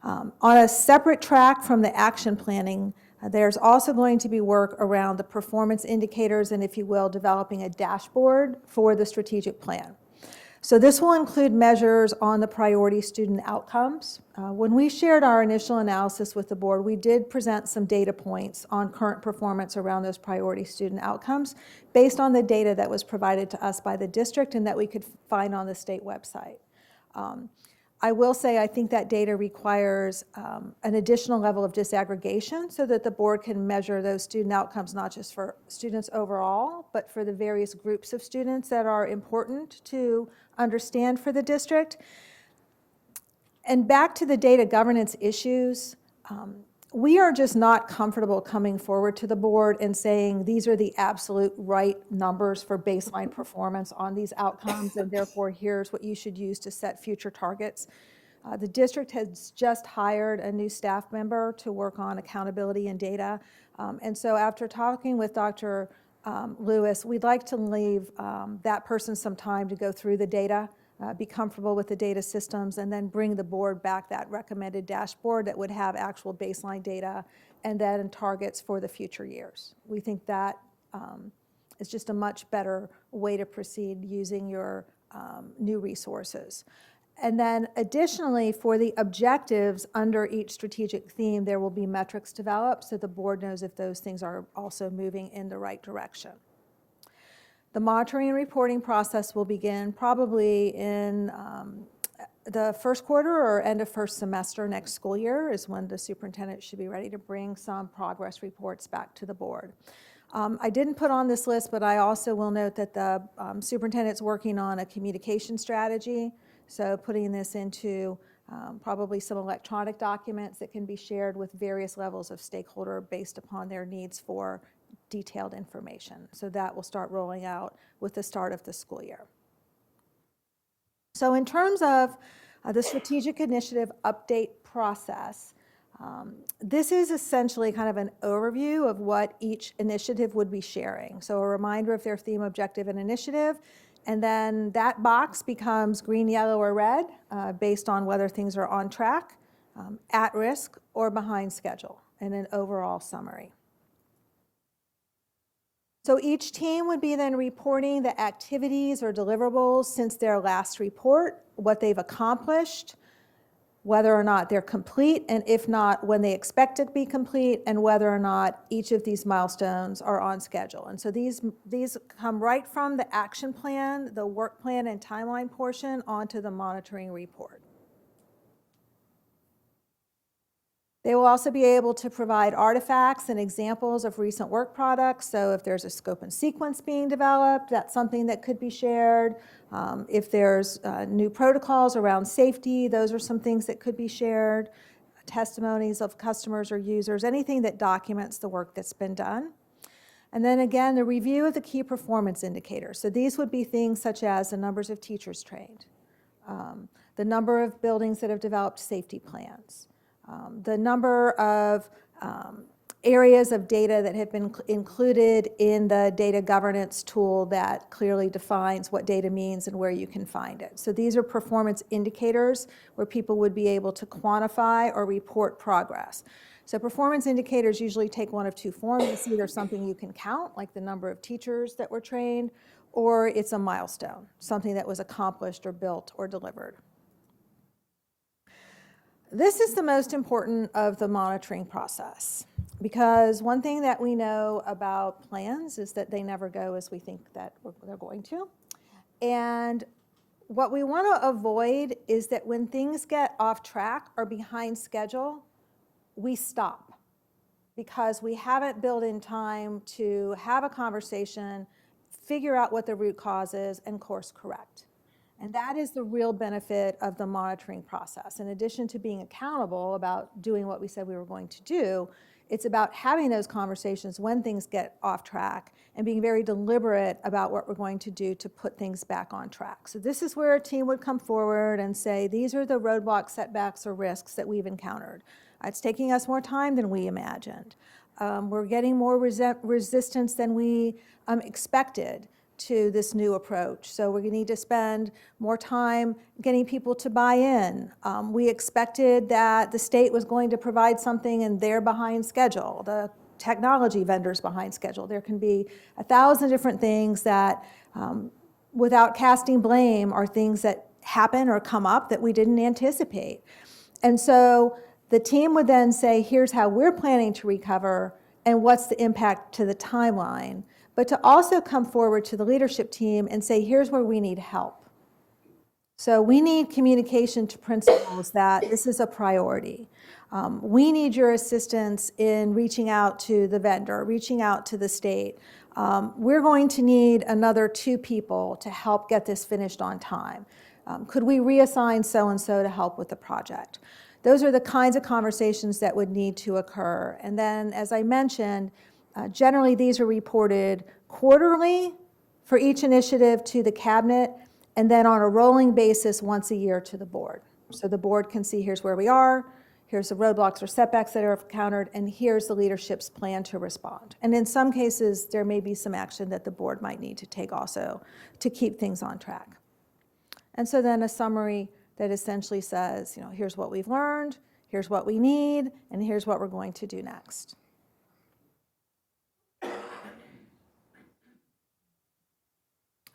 On a separate track from the action planning, there's also going to be work around the performance indicators and, if you will, developing a dashboard for the strategic plan. So this will include measures on the priority student outcomes. When we shared our initial analysis with the board, we did present some data points on current performance around those priority student outcomes based on the data that was provided to us by the district and that we could find on the state website. I will say I think that data requires an additional level of disaggregation so that the board can measure those student outcomes, not just for students overall, but for the various groups of students that are important to understand for the district. And back to the data governance issues, we are just not comfortable coming forward to the board and saying these are the absolute right numbers for baseline performance on these outcomes, and therefore here's what you should use to set future targets. The district has just hired a new staff member to work on accountability and data. And so after talking with Dr. Lewis, we'd like to leave that person some time to go through the data, be comfortable with the data systems, and then bring the board back that recommended dashboard that would have actual baseline data and then targets for the future years. We think that is just a much better way to proceed using your new resources. And then additionally, for the objectives under each strategic theme, there will be metrics developed so the board knows if those things are also moving in the right direction. The monitoring and reporting process will begin probably in the first quarter or end of first semester next school year is when the superintendent should be ready to bring some progress reports back to the board. I didn't put on this list, but I also will note that the superintendent's working on a communication strategy. So putting this into probably some electronic documents that can be shared with various levels of stakeholder based upon their needs for detailed information. So that will start rolling out with the start of the school year. So in terms of the strategic initiative update process, this is essentially kind of an overview of what each initiative would be sharing. So a reminder of their theme, objective, and initiative. And then that box becomes green, yellow, or red based on whether things are on track, at risk, or behind schedule, and an overall summary. So each team would be then reporting the activities or deliverables since their last report, what they've accomplished, whether or not they're complete, and if not, when they expect it to be complete, and whether or not each of these milestones are on schedule. And so these come right from the action plan, the work plan and timeline portion onto the monitoring report. They will also be able to provide artifacts and examples of recent work products. So if there's a scope and sequence being developed, that's something that could be shared. If there's new protocols around safety, those are some things that could be shared. Testimonies of customers or users, anything that documents the work that's been done. And then again, the review of the key performance indicators. So these would be things such as the numbers of teachers trained, the number of buildings that have developed safety plans, the number of areas of data that have been included in the data governance tool that clearly defines what data means and where you can find it. So these are performance indicators where people would be able to quantify or report progress. So performance indicators usually take one of two forms. It's either something you can count, like the number of teachers that were trained, or it's a milestone, something that was accomplished or built or delivered. This is the most important of the monitoring process, because one thing that we know about plans is that they never go as we think that they're going to. And what we want to avoid is that when things get off track or behind schedule, we stop because we haven't built in time to have a conversation, figure out what the root cause is, and course correct. And that is the real benefit of the monitoring process. In addition to being accountable about doing what we said we were going to do, it's about having those conversations when things get off track and being very deliberate about what we're going to do to put things back on track. So this is where a team would come forward and say, these are the roadblocks, setbacks, or risks that we've encountered. It's taking us more time than we imagined. We're getting more resistance than we expected to this new approach. So we're going to need to spend more time getting people to buy in. We expected that the state was going to provide something and they're behind schedule. The technology vendors behind schedule. There can be 1,000 different things that, without casting blame, are things that happen or come up that we didn't anticipate. And so the team would then say, here's how we're planning to recover and what's the impact to the timeline. But to also come forward to the leadership team and say, here's where we need help. So we need communication to principals that this is a priority. We need your assistance in reaching out to the vendor, reaching out to the state. We're going to need another 2 people to help get this finished on time. Could we reassign so-and-so to help with the project? Those are the kinds of conversations that would need to occur. And then, as I mentioned, generally, these are reported quarterly for each initiative to the cabinet, and then on a rolling basis once a year to the board. So the board can see here's where we are, here's the roadblocks or setbacks that are encountered, and here's the leadership's plan to respond. And in some cases, there may be some action that the board might need to take also to keep things on track. And so then a summary that essentially says, here's what we've learned, here's what we need, and here's what we're going to do next.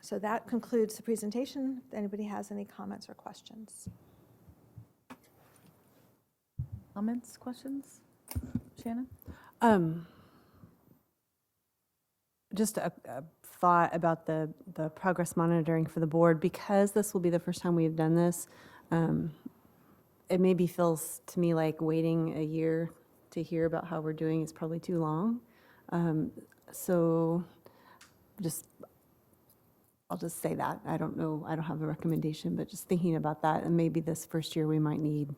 So that concludes the presentation. If anybody has any comments or questions. Comments, questions? Shannon? Just a thought about the progress monitoring for the board. Because this will be the first time we've done this, It maybe feels to me like waiting a year to hear about how we're doing is probably too long. So I'll just say that. I don't know, I don't have a recommendation, but just thinking about that, and maybe this first year we might need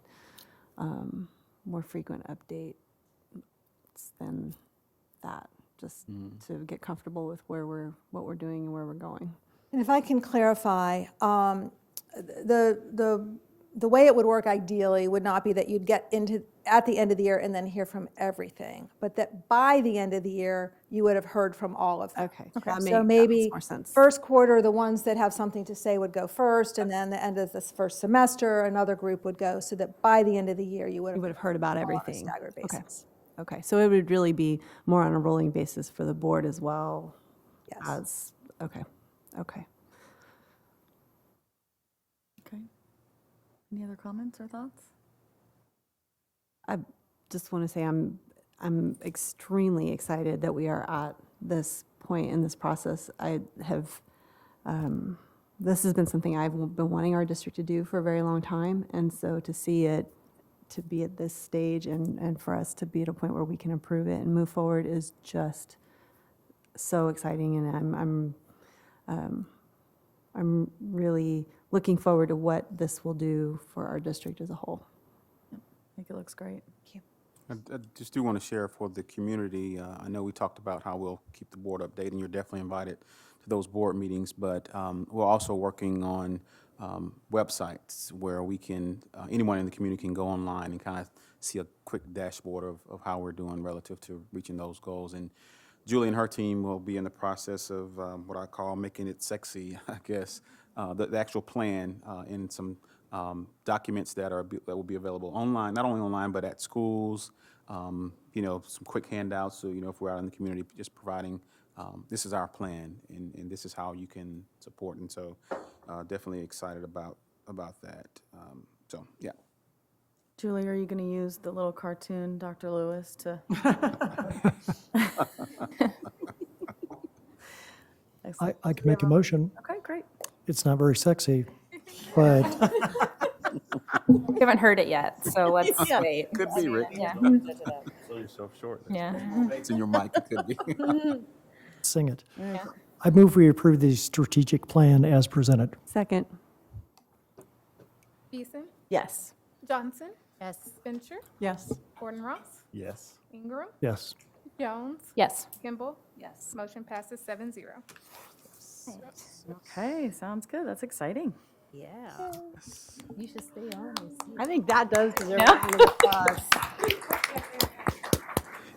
more frequent updates than that, just to get comfortable with what we're doing and where we're going. And if I can clarify, the way it would work ideally would not be that you'd get into, at the end of the year and then hear from everything, but that by the end of the year, you would have heard from all of them. Okay. So maybe more sense. first quarter, the ones that have something to say would go first, and then the end of this first semester, another group would go, so that by the end of the year, you would You would have have heard about on a everything. staggered Okay. basis. Okay, so it would really be more on a rolling basis for the board as well Yes. as, okay. Okay. Any other comments or thoughts? I just want to say I'm extremely excited that we are at this point in this process. I have, this has been something I've been wanting our district to do for a very long time, and so to see it, to be at this stage and for us to be at a point where we can approve it and move forward is just so exciting, and I'm really looking forward to what this will do for our district as a whole. I think it looks great. I just do want to share for the community, I know we talked about how we'll keep the board updated, and you're definitely invited to those board meetings, but we're also working on websites where we can, anyone in the community can go online and kind of see a quick dashboard of how we're doing relative to reaching those goals. And Julie and her team will be in the process of what I call making it sexy, I guess, the actual plan in some documents that will be available online, not only online, but at schools, some quick handouts. So, if we're out in the community, just providing, this is our plan, and this is how you can support. And so definitely excited about that. So, yeah. Julie, are you going to use the little cartoon, Dr. Lewis, to? I can make a motion. Okay, great. It's not very sexy, but We haven't heard it yet, so let's wait. Could be, Rick. Yeah, Sell yourself short. yeah. It's in your mic, it could be. sing it. Yeah. I move we approve the strategic plan as presented. Second. Beeson, Yes. Johnson, Yes. Fincher, Yes. Gordon Ross, Yes. Ingram, Yes. Jones, Yes. Kimball. Yes. Motion passes 7-0. Okay, sounds good. That's exciting. Yeah. You should stay on and see. I think that does deserve Yeah. a round of applause.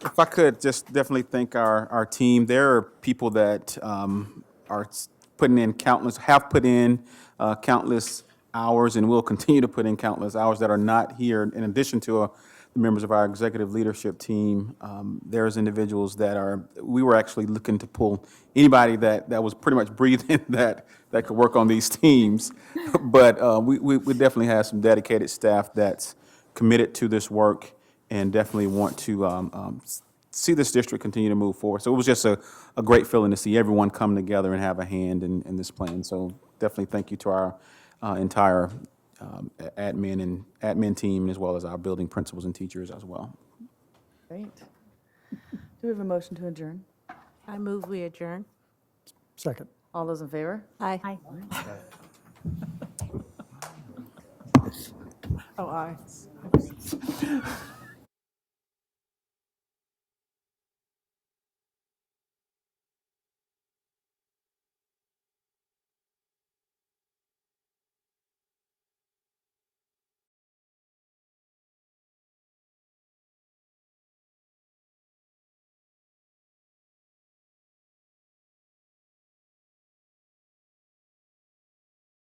If I could just definitely thank our team. There are people that are putting in have put in countless hours and will continue to put in countless hours that are not here. In addition to the members of our executive leadership team, there's individuals we were actually looking to pull anybody that was pretty much breathing that could work on these teams. But we definitely have some dedicated staff that's committed to this work and definitely want to see this district continue to move forward. So it was just a great feeling to see everyone come together and have a hand in this plan. So definitely thank you to our entire admin team, as well as our building principals and teachers as well. Great. Do we have a motion to adjourn? I move we adjourn. Second. All those in favor? Aye. Oh, aye.